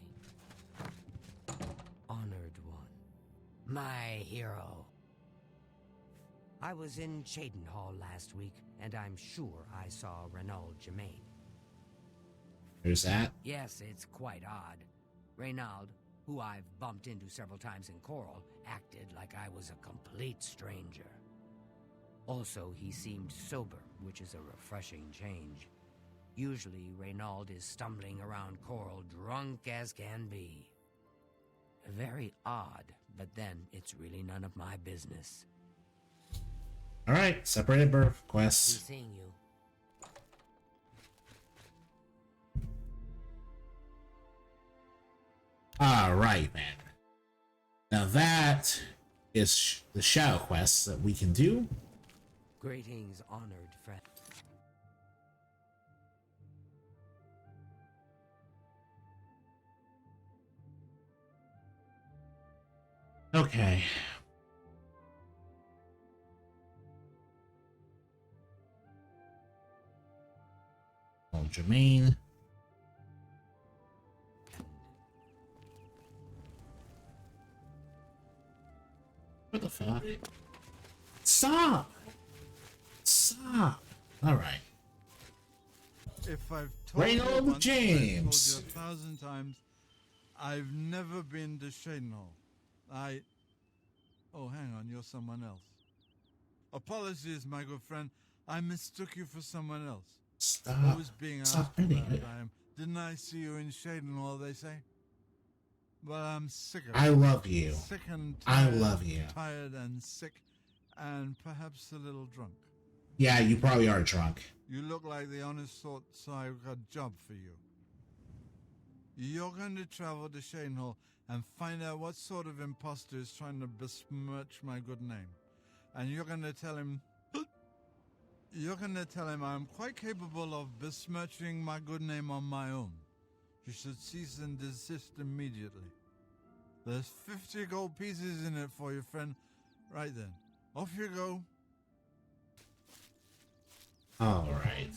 Honored one. My hero. I was in Chorrol last week, and I'm sure I saw Renaud Germain. There's that. Yes, it's quite odd. Renaud, who I've bumped into several times in Chorrol, acted like I was a complete stranger. Also, he seemed sober, which is a refreshing change. Usually, Renaud is stumbling around Chorrol drunk as can be. Very odd, but then it's really none of my business. Alright, separated birth Be quests. seeing you. Alright, man. Now that is the shadow quests that we can do. Greetings, honored friend. Okay. Oh, Jermaine. What the fuck? Stop! Stop! Alright. If I've told Reynold you once, James. I've told you 1,000 times, I've never been to Chorrol. Oh, hang on, you're someone else. Apologies, my good friend. I mistook you for someone else. Stop. I was being Stop asked about editing it. it. Didn't I see you in Chorrol, they say? Well, I'm sick of it. I love you. Sick and I tired. love you. Tired and sick, and perhaps a little drunk. Yeah, you probably are drunk. You look like the honest sort, so I've got a job for you. You're going to travel to Chorrol and find out what sort of imposter is trying to besmirch my good name. And you're going to tell him... You're going to tell him I'm quite capable of besmirching my good name on my own. You should cease and desist immediately. There's 50 gold pieces in it for you, friend. Right then. Off you go. Alright.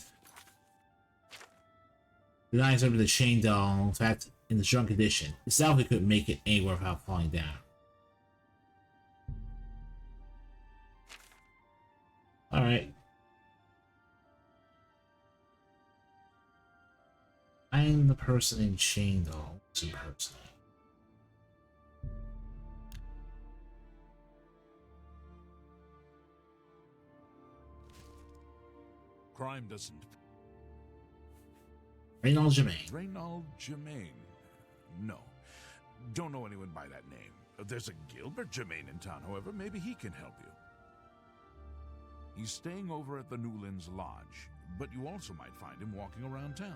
The knives over the chain doll. In fact, in the drunk edition, itself we couldn't make it anywhere without falling down. Alright. I'm the person in chain doll. It's impersonating. Crime doesn't... Reynold Germain. Reynold Germain? No. Don't know anyone by that name. There's a Gilbert Germain in town, however. Maybe he can help you. He's staying over at the Newlands Lodge, but you also might find him walking around town.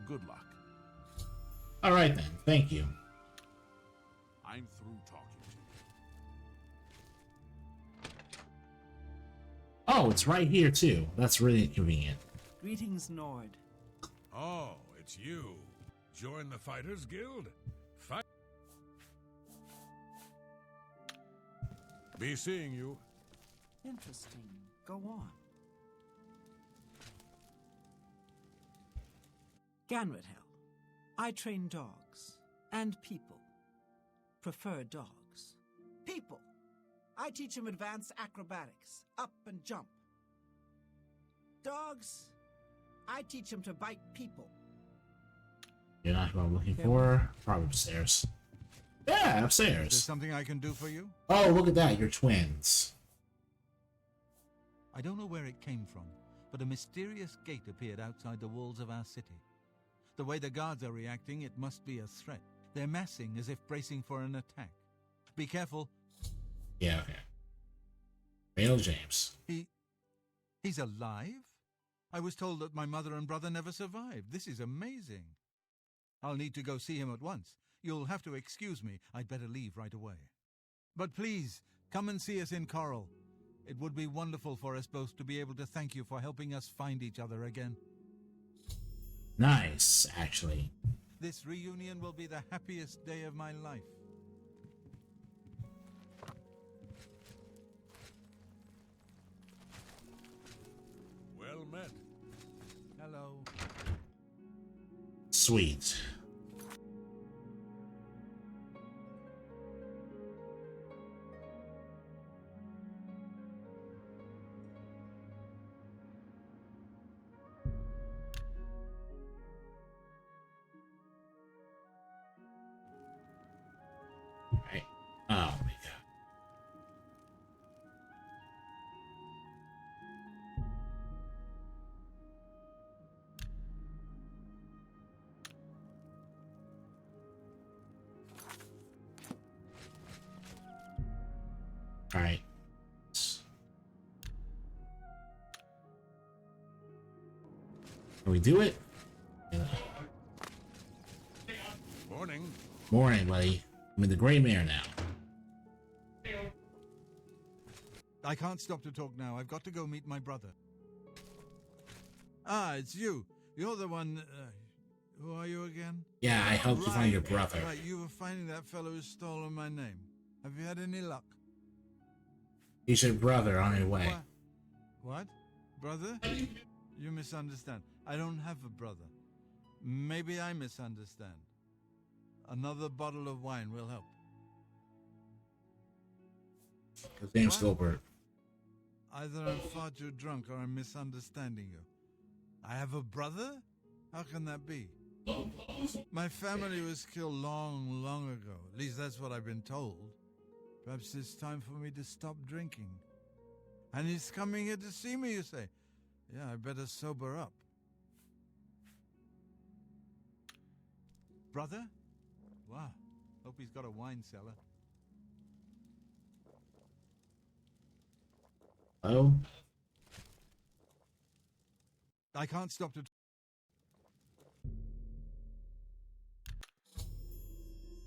Good luck. Alright then, thank you. I'm through talking to you. Oh, it's right here too. That's really convenient. Greetings, Nord. Oh, it's you. Join the Fighters Guild? Fight. Be seeing you. Interesting. Go on. Ganrethel. I train dogs. And people. Prefer dogs. People! I teach them advanced acrobatics. Up and jump. Dogs. I teach them to bite people. You're not what I'm looking for. Probably upstairs. Yeah, Is there upstairs. something I can do for you? Oh, look at that. You're twins. I don't know where it came from, but a mysterious gate appeared outside the walls of our city. The way the guards are reacting, it must be a threat. They're massing as if bracing for an attack. Be careful. Yeah, okay. Reynolds James. He's alive? I was told that my mother and brother never survived. This is amazing. I'll need to go see him at once. You'll have to excuse me. I'd better leave right away. But please, come and see us in Chorrol. It would be wonderful for us both to be able to thank you for helping us find each other again. Nice, actually. This reunion will be the happiest day of my life. Well met. Hello. Sweet. Right. Oh my god. All right. Can we do it? Yeah. Morning. Morning, buddy. I'm in the Gray Mare now. I can't stop to talk now. I've got to go meet my brother. Ah, it's you. You're the one... who are you again? Yeah, I helped you find your brother. Right, you were finding that fellow who's stolen my name. Have you had any luck? He's your brother on your way. What? Brother? You misunderstand. I don't have a brother. Maybe I misunderstand. Another bottle of wine will help. His name's Gilbert. Either I'm far too drunk or I'm misunderstanding you. I have a brother? How can that be? My family was killed long, long ago. At least that's what I've been told. Perhaps it's time for me to stop drinking. And he's coming here to see me, you say? Yeah, I better sober up. Brother? Wow. Hope he's got a wine cellar. Hello? I can't stop to...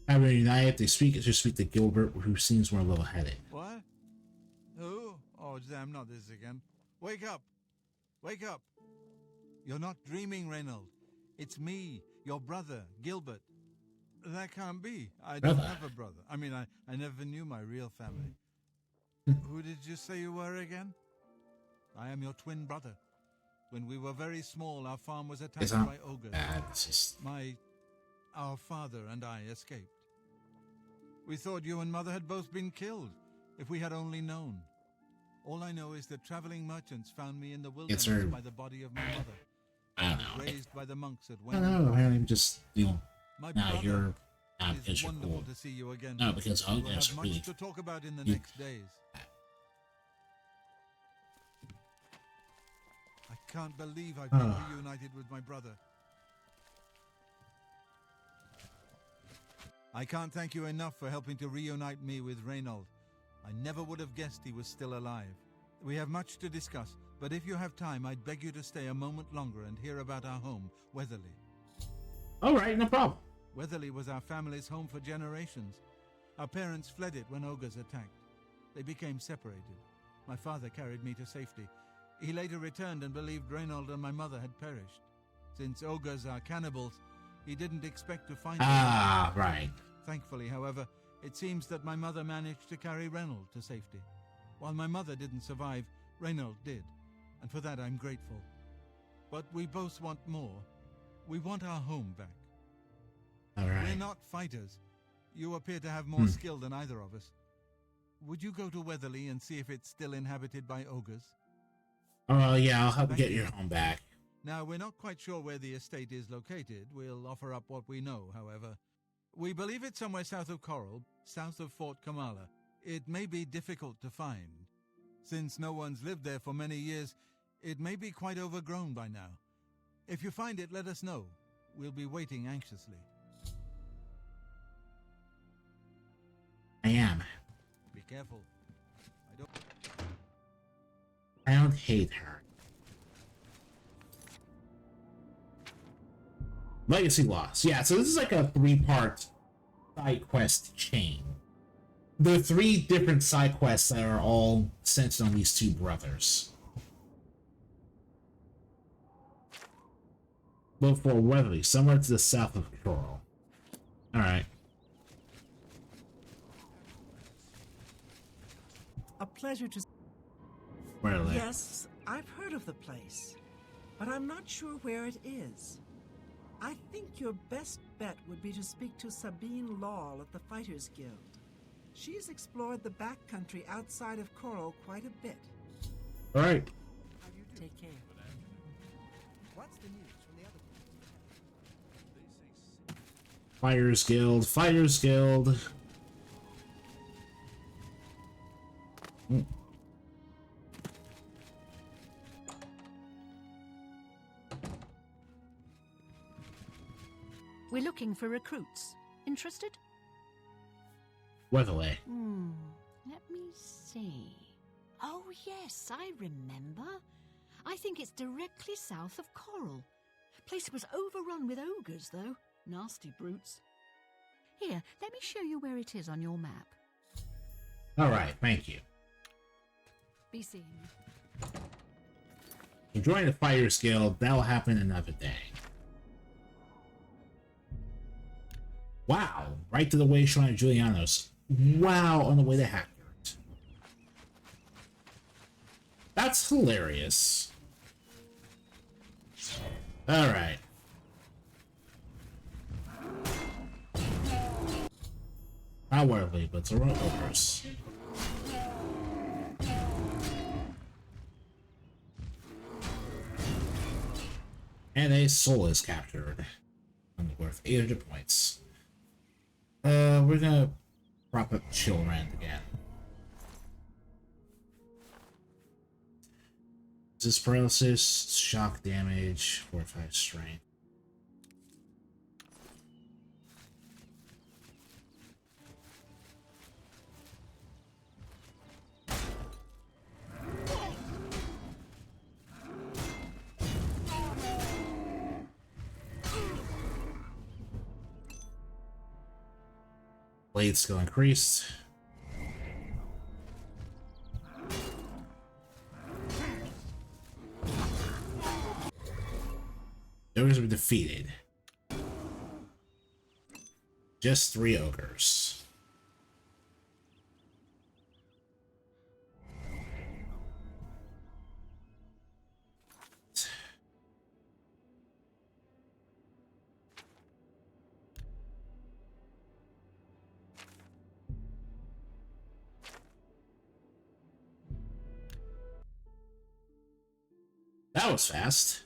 Having united, they just speak to Gilbert, who seems more level-headed. What? Who? Oh, damn, not this again. Wake up! Wake up! You're not dreaming, Reynold. It's me, your brother, Gilbert. That can't be. I don't have a brother. I mean, I never knew my real family. Who did you say you were again? I am your twin brother. When we were very small, our farm was attacked by ogres. Our father and I escaped. We thought you and Mother had both been killed, if we had only known. All I know is that traveling merchants found me in the wilderness by the body of my mother. I don't know. Raised by the monks at I don't know. I'm just, my now you're not it's because you're wonderful cool. to see you again. No, because we'll ogres have much really. to talk about in the next days. I can't believe I've been reunited with my brother. I can't thank you enough for helping to reunite me with Reynold. I never would have guessed he was still alive. We have much to discuss, but if you have time, I'd beg you to stay a moment longer and hear about our home, Weatherly. All right, no problem. Weatherly was our family's home for generations. Our parents fled it when ogres attacked. They became separated. My father carried me to safety. He later returned and believed Reynold and my mother had perished. Since ogres are cannibals, he didn't expect to find them. Ah, right. Thankfully, however, it seems that my mother managed to carry Reynold to safety. While my mother didn't survive, Reynold did, and for that I'm grateful. But we both want more. We want our home back. All right. We're not fighters. You appear to have more skill than either of us. Would you go to Weatherly and see if it's still inhabited by ogres? Oh, yeah, I'll help you get your home back. Now, we're not quite sure where the estate is located. We'll offer up what we know, however. We believe it's somewhere south of Chorrol, south of Fort Kamala. It may be difficult to find. Since no one's lived there for many years, it may be quite overgrown by now. If you find it, let us know. we'll be waiting anxiously. I am. Be careful. I don't hate her. Legacy Lost. Yeah, so this is like a 3-part side quest chain. There are 3 different side quests that are all centered on these 2 brothers. Look for Weatherly, somewhere to the south of Chorrol. Alright. A pleasure to... Weatherly. Yes, I've heard of the place, but I'm not sure where it is. I think your best bet would be to speak to Sabine Law at the Fighters Guild. She's explored the backcountry outside of Chorrol quite a bit. Alright. Take care. What's the news from the other Fighters Guild. Fighters Guild. Mm. We're looking for recruits. Interested? Weatherly. Let me see. Oh, yes, I remember. I think it's directly south of Chorrol. Place was overrun with ogres, though. Nasty brutes. Here, let me show you where it is on your map. Alright, thank you. Be seen. You join the Fighters Guild, that'll happen another day. Wow, right to the way Shrine of Julianos. Wow, on the way to Hackert. That's hilarious. Alright. Not Weatherly, but it's around ogres. And a soul is captured. Only worth 800 points. We're gonna prop up Chillrand again. Resist paralysis, shock damage, 45 strength. Blade skill increased. Ogres were defeated. Just 3 ogres. That was fast.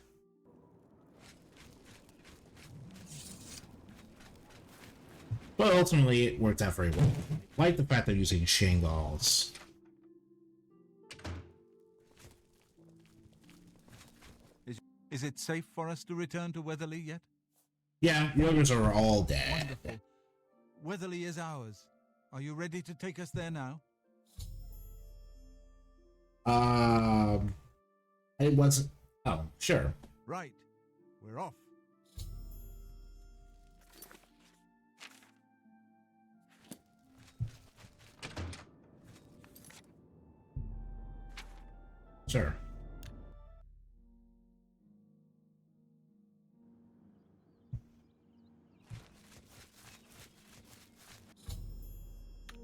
But ultimately, it worked out very well. Like the fact they're using Shangals. Is it safe for us to return to Weatherly yet? Yeah, the ogres are all dead. Wonderful. Weatherly is ours. Are you ready to take us there now? It wasn't. Oh, sure. Right. We're off. Sure.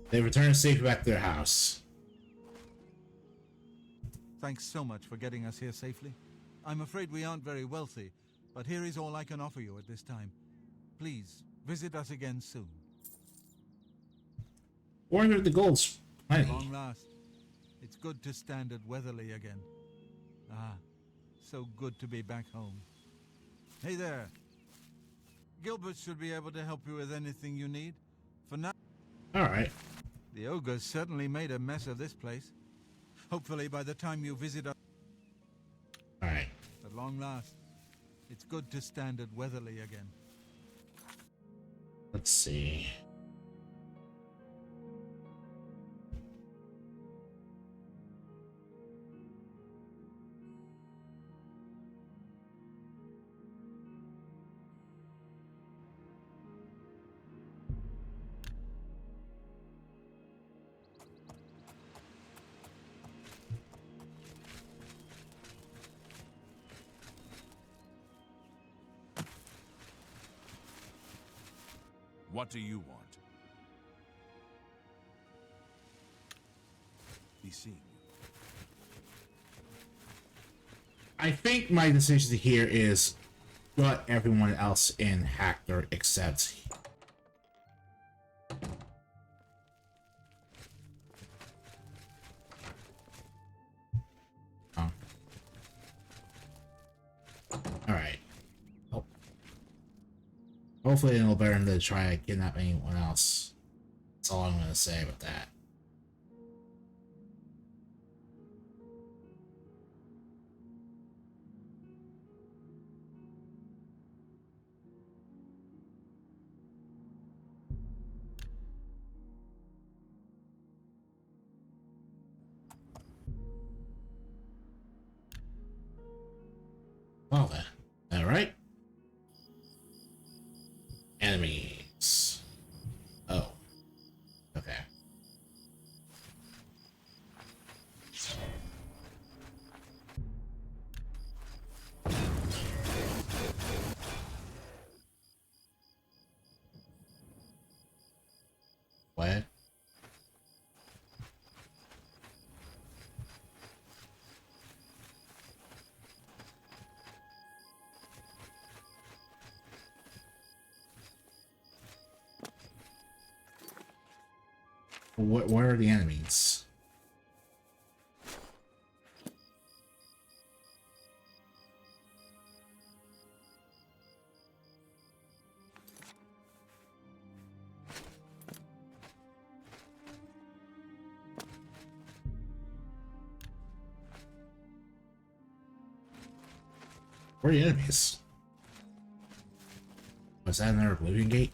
They return safe back to their house. Thanks so much for getting us here safely. I'm afraid we aren't very wealthy, but here is all I can offer you at this time. Please, visit us again soon. 400 the gold's At plenty. long last. It's good to stand at Weatherly again. Ah, so good to be back home. Hey there. Gilbert should be able to help you with anything you need. For now... Alright. The ogres certainly made a mess of this place. Hopefully by the time you visit us... Alright. At long last. It's good to stand at Weatherly again. Let's see. What do you want? Be seeing you. I think my decision here is gut everyone else in Hector except oh. Alright. Oh. Hopefully it'll better than to try to kidnap anyone else. That's all I'm gonna say about that. Well then, alright. Enemies. Oh. Okay. What? What are the enemies? Where are the enemies? Was that another Oblivion gate?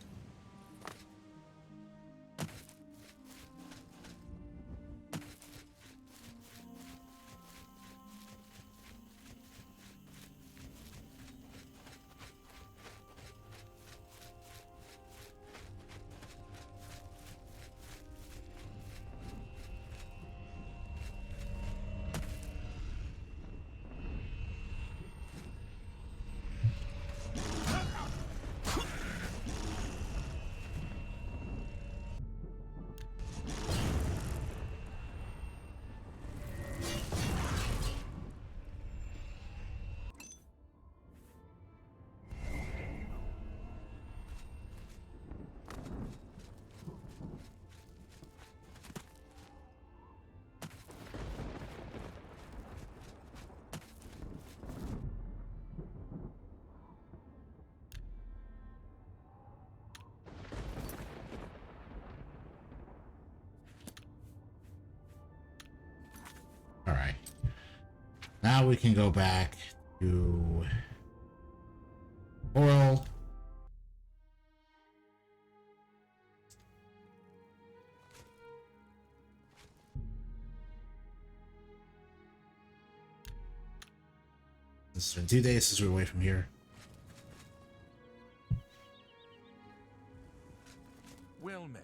Alright. Now we can go back to Chorrol. This has been 2 days since we're away from here. Well met.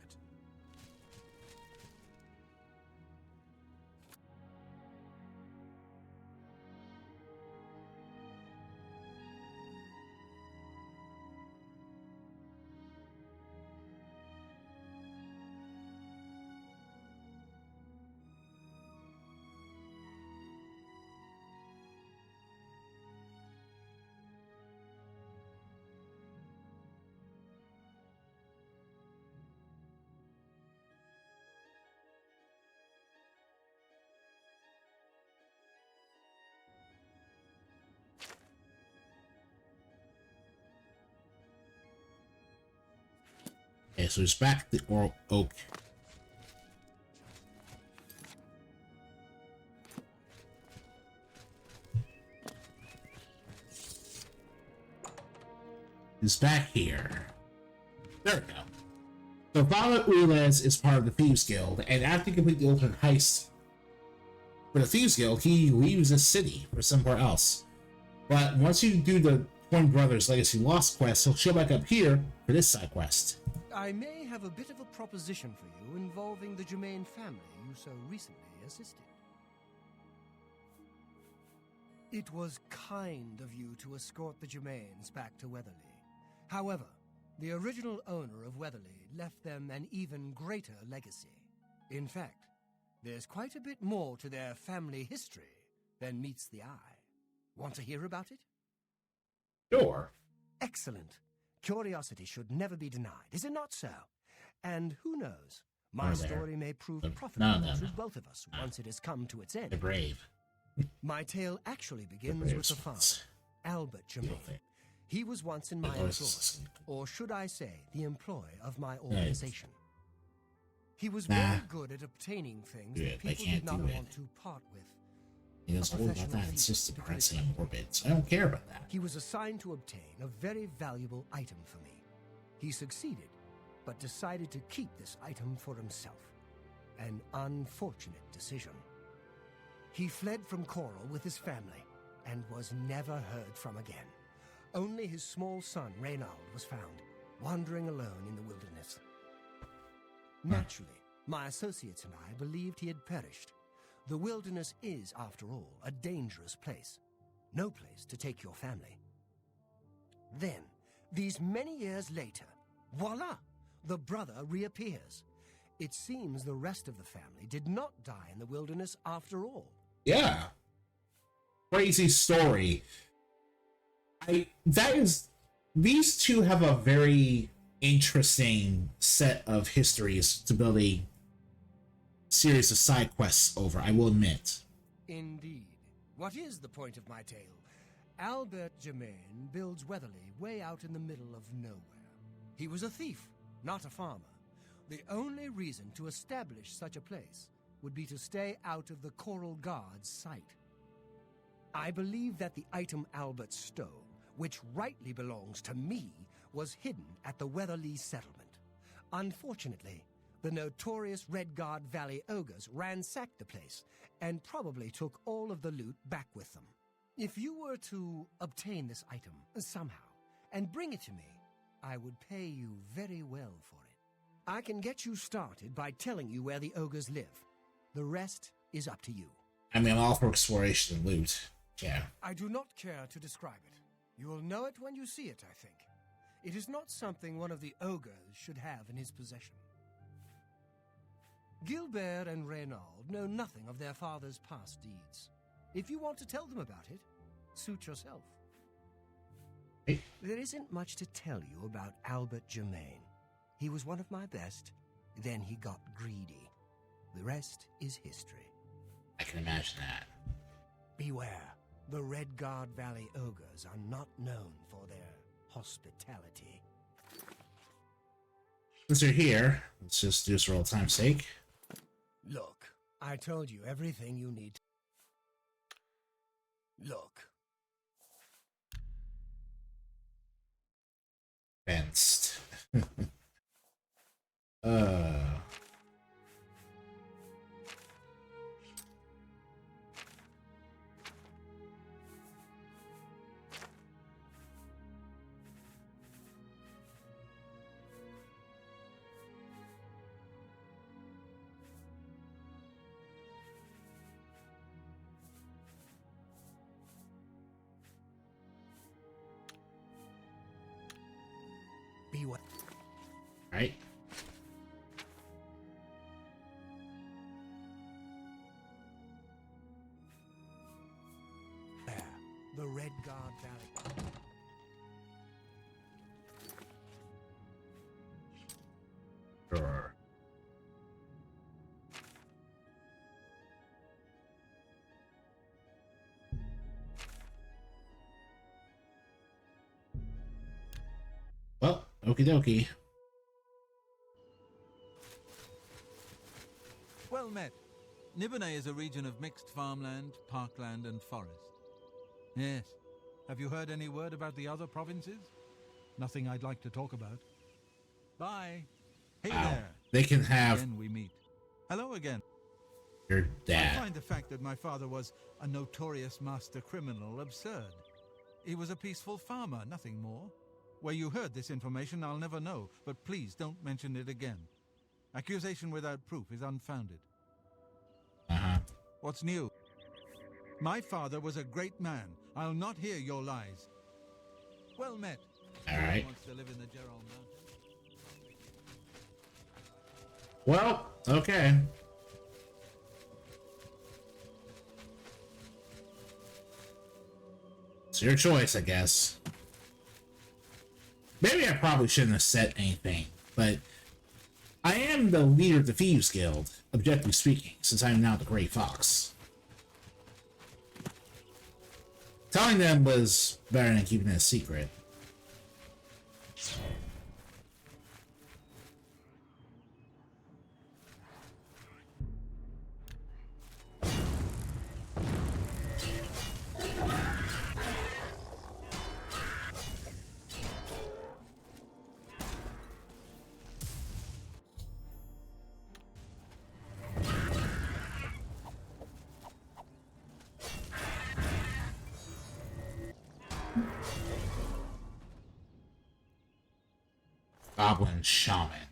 Okay, so it's back to the Oak. is back here. There we go. So Father Ulez is part of the Thieves Guild, and after you complete the ultimate heist for the Thieves Guild, he leaves the city for somewhere else. But once you do the Twin Brothers Legacy Lost quest, he'll show back up here for this side quest. I may have a bit of a proposition for you involving the Germain family you so recently assisted. It was kind of you to escort the Germains back to Weatherly. However, the original owner of Weatherly left them an even greater legacy. In fact, there's quite a bit more to their family history than meets the eye. Want to hear about it? Sure. Excellent. Curiosity should never be denied, is it not so? And who knows, my story may prove profitable to both of us once it has come to its end. The brave. My tale actually begins with the father, Albert Germain. He was once in my employ, or should I say, the employ of my organization. He was very good at obtaining things that people did not want to part with. He knows all about that. It's just depressing and morbid, so I don't care about that. He was assigned to obtain a very valuable item for me. He succeeded, but decided to keep this item for himself. An unfortunate decision. He fled from Chorrol with his family, and was never heard from again. Only his small son, Reynald, was found, wandering alone in the wilderness. Naturally, my associates and I believed he had perished. The wilderness is, after all, a dangerous place. No place to take your family. Then, these many years later, voila! The brother reappears. It seems the rest of the family did not die in the wilderness after all. Yeah. Crazy story. These two have a very interesting set of histories to build a series of side quests over, I will admit. Indeed. What is the point of my tale? Albert Germain builds Weatherly way out in the middle of nowhere. He was a thief, not a farmer. The only reason to establish such a place would be to stay out of the Chorrol Guard's sight. I believe that the item Albert stole, which rightly belongs to me, was hidden at the Weatherly settlement. Unfortunately, the notorious Red Guard Valley ogres ransacked the place and probably took all of the loot back with them. If you were to obtain this item somehow and bring it to me, I would pay you very well for it. I can get you started by telling you where the ogres live. The rest is up to you. I mean, I'm all for exploration and loot. Yeah. I do not care to describe it. You will know it when you see it, I think. It is not something one of the ogres should have in his possession. Gilbert and Reynald know nothing of their father's past deeds. If you want to tell them about it, suit yourself. Hey. There isn't much to tell you about Albert Germain. He was one of my best, then he got greedy. The rest is history. I can imagine that. Beware, the Red Guard Valley ogres are not known for their hospitality. Since you're here, let's just do this for old time's sake. Look, I told you everything you need. Look. Fenced. Beware. Right. The Red Guard Valley. Sure. Well, okie dokie. Well met. Nibonay is a region of mixed farmland, parkland, and forest. Yes. Have you heard any word about the other provinces? Nothing I'd like to talk about. Bye. Hey Wow. there. They can have Again we meet. Hello again. your I dad. find the fact that my father was a notorious master criminal absurd. He was a peaceful farmer, nothing more. Where you heard this information, I'll never know, but please don't mention it again. Accusation without proof is unfounded. Uh-huh. What's new? My father was a great man. I'll not hear your lies. Well met. All right. Wants to live in the Chorrol Mountains. Well, okay. It's your choice, I guess. Maybe I probably shouldn't have said anything, but I am the leader of the Thieves Guild, objectively speaking, since I'm now the Grey Fox. Telling them was better than keeping it a secret. Goblin Shaman.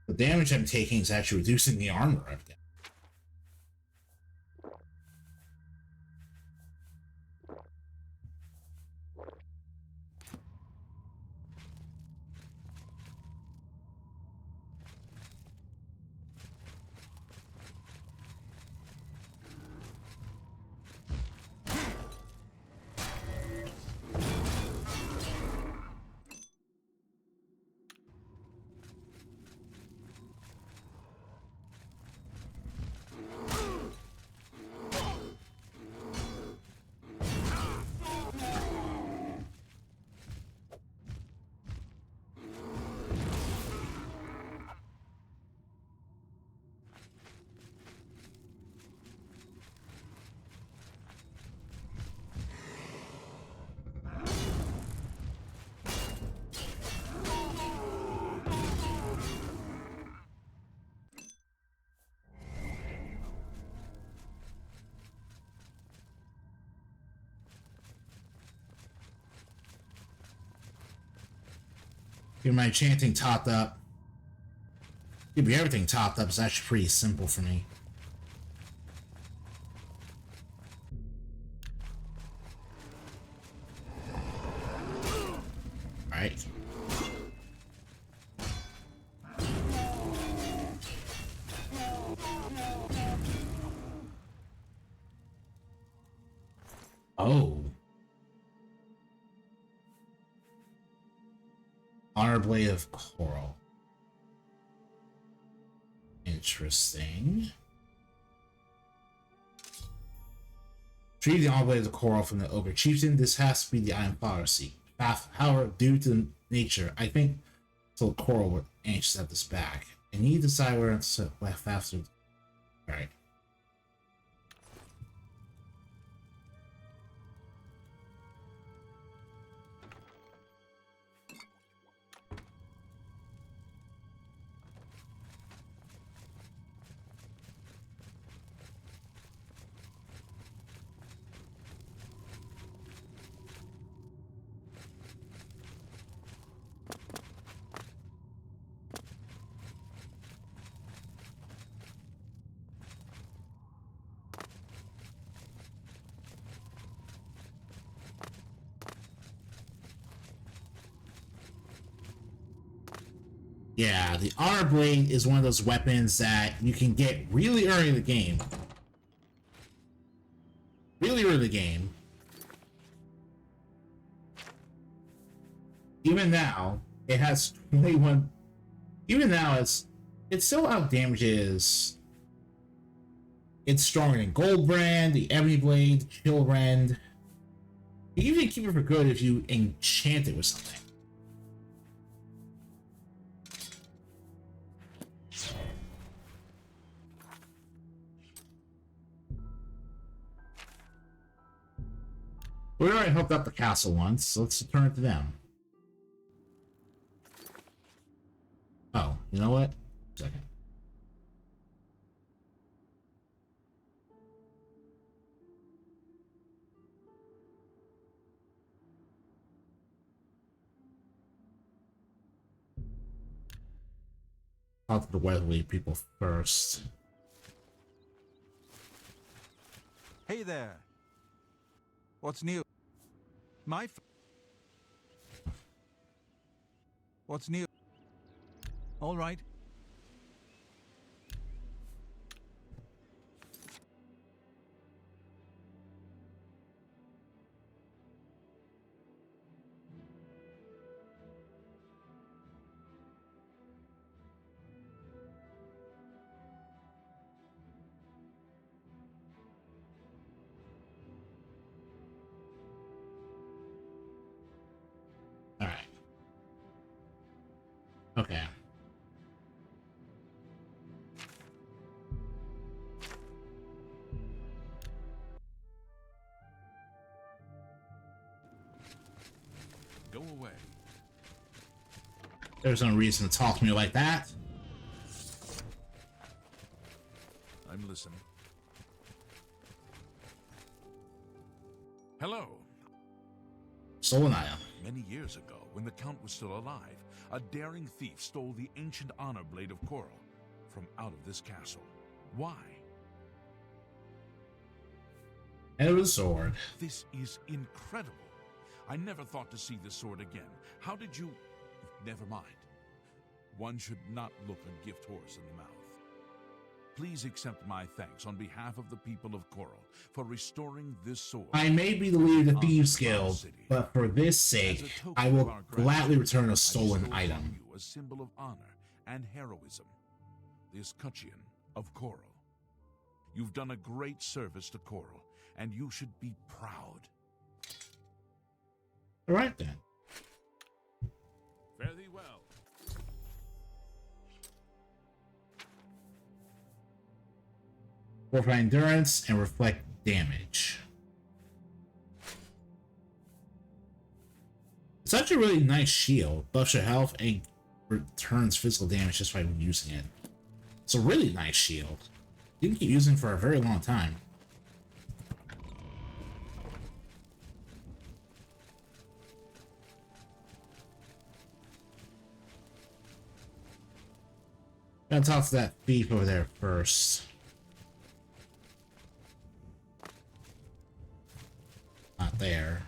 The damage I'm taking is actually reducing the armor I've got. Get my chanting topped up. Keep everything topped up is actually pretty simple for me. Alright. Oh. Honor Blade of Chorrol. Interesting. Retrieve the Honor Blade of Chorrol from the Ogre Chieftain. This has to be the Iron Policy. However, due to nature, I think so Chorrol would anxious to have this back. I need to decide where to faster. Alright. Yeah, the Honor Blade is one of those weapons that you can get really early in the game. Really early in the game. Even now, it has 21. Even now, it still out damages. It's stronger than Goldbrand, the Ebony Blade, Chillrend. You can even keep it for good if you enchant it with something. We already helped out the castle once, so let's turn it to them. Oh, you know what? Second. Talk to the Weatherly people first. Hey there. What's new? What's new? All right. Alright. Okay. Go away. There's no reason to talk to me like that. I'm listening. Hello. Stolen item. Many years ago, when the Count was still alive, a daring thief stole the ancient honor blade of Chorrol from out of this castle. Why? And it was a sword. This is incredible. I never thought to see this sword again. How did you... Never mind. One should not look a gift horse in the mouth. Please accept my thanks on behalf of the people of Chorrol for restoring this sword. I may be the leader of the Thieves Guild, but for this sake, I will gladly return a stolen item. You a symbol of honor and heroism, the escutcheon of Chorrol. You've done a great service to Chorrol, and you should be proud. All right then. Fare thee well. Fortify endurance and reflect damage. It's actually a really nice shield. Buffs your health and returns physical damage just by using it. It's a really nice shield. You can keep using it for a very long time. Gotta talk to that thief over there first. Not there.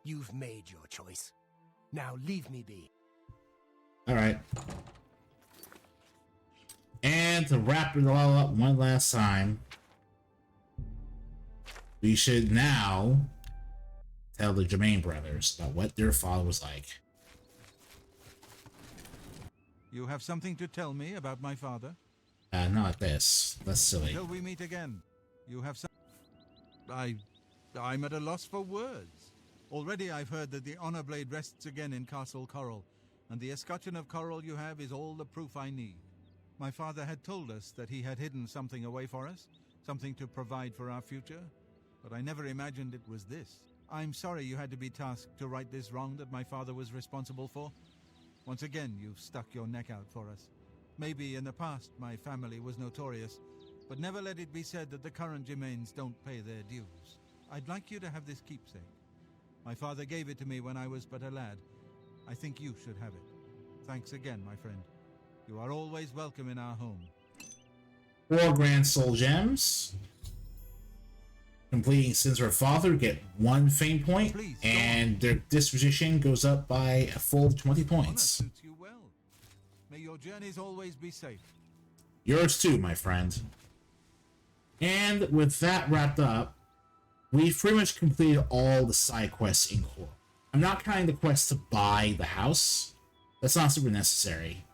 You've made your choice. Now leave me be. Alright. And to wrap it all up one last time, we should now tell the Germain brothers about what their father was like. You have something to tell me about my father? Not this. That's silly. Till we meet again. You have some... I'm at a loss for words. Already I've heard that the Honor Blade rests again in Castle Chorrol, and the escutcheon of Chorrol you have is all the proof I need. My father had told us that he had hidden something away for us, something to provide for our future, but I never imagined it was this. I'm sorry you had to be tasked to right this wrong that my father was responsible for. Once again, you've stuck your neck out for us. Maybe in the past my family was notorious, but never let it be said that the current Germains don't pay their dues. I'd like you to have this keepsake. My father gave it to me when I was but a lad. I think you should have it. Thanks again, my friend. You are always welcome in our home. 4 grand soul gems. completing Sins of Her Father get 1 fame point, Please, and their disposition goes up by a full 20 Honor points. suits you well. May your journeys always be safe. Yours too, my friend. And with that wrapped up, we've pretty much completed all the side quests in Chorrol. I'm not counting the quest to buy the house. That's not super necessary.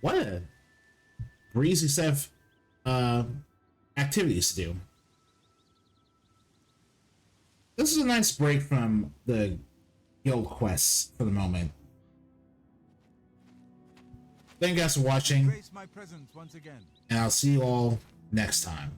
What a breezy set of activities to do. This is a nice break from the guild quests for the moment. Thank you guys for watching, Grace my presence once again. and I'll see you all next time.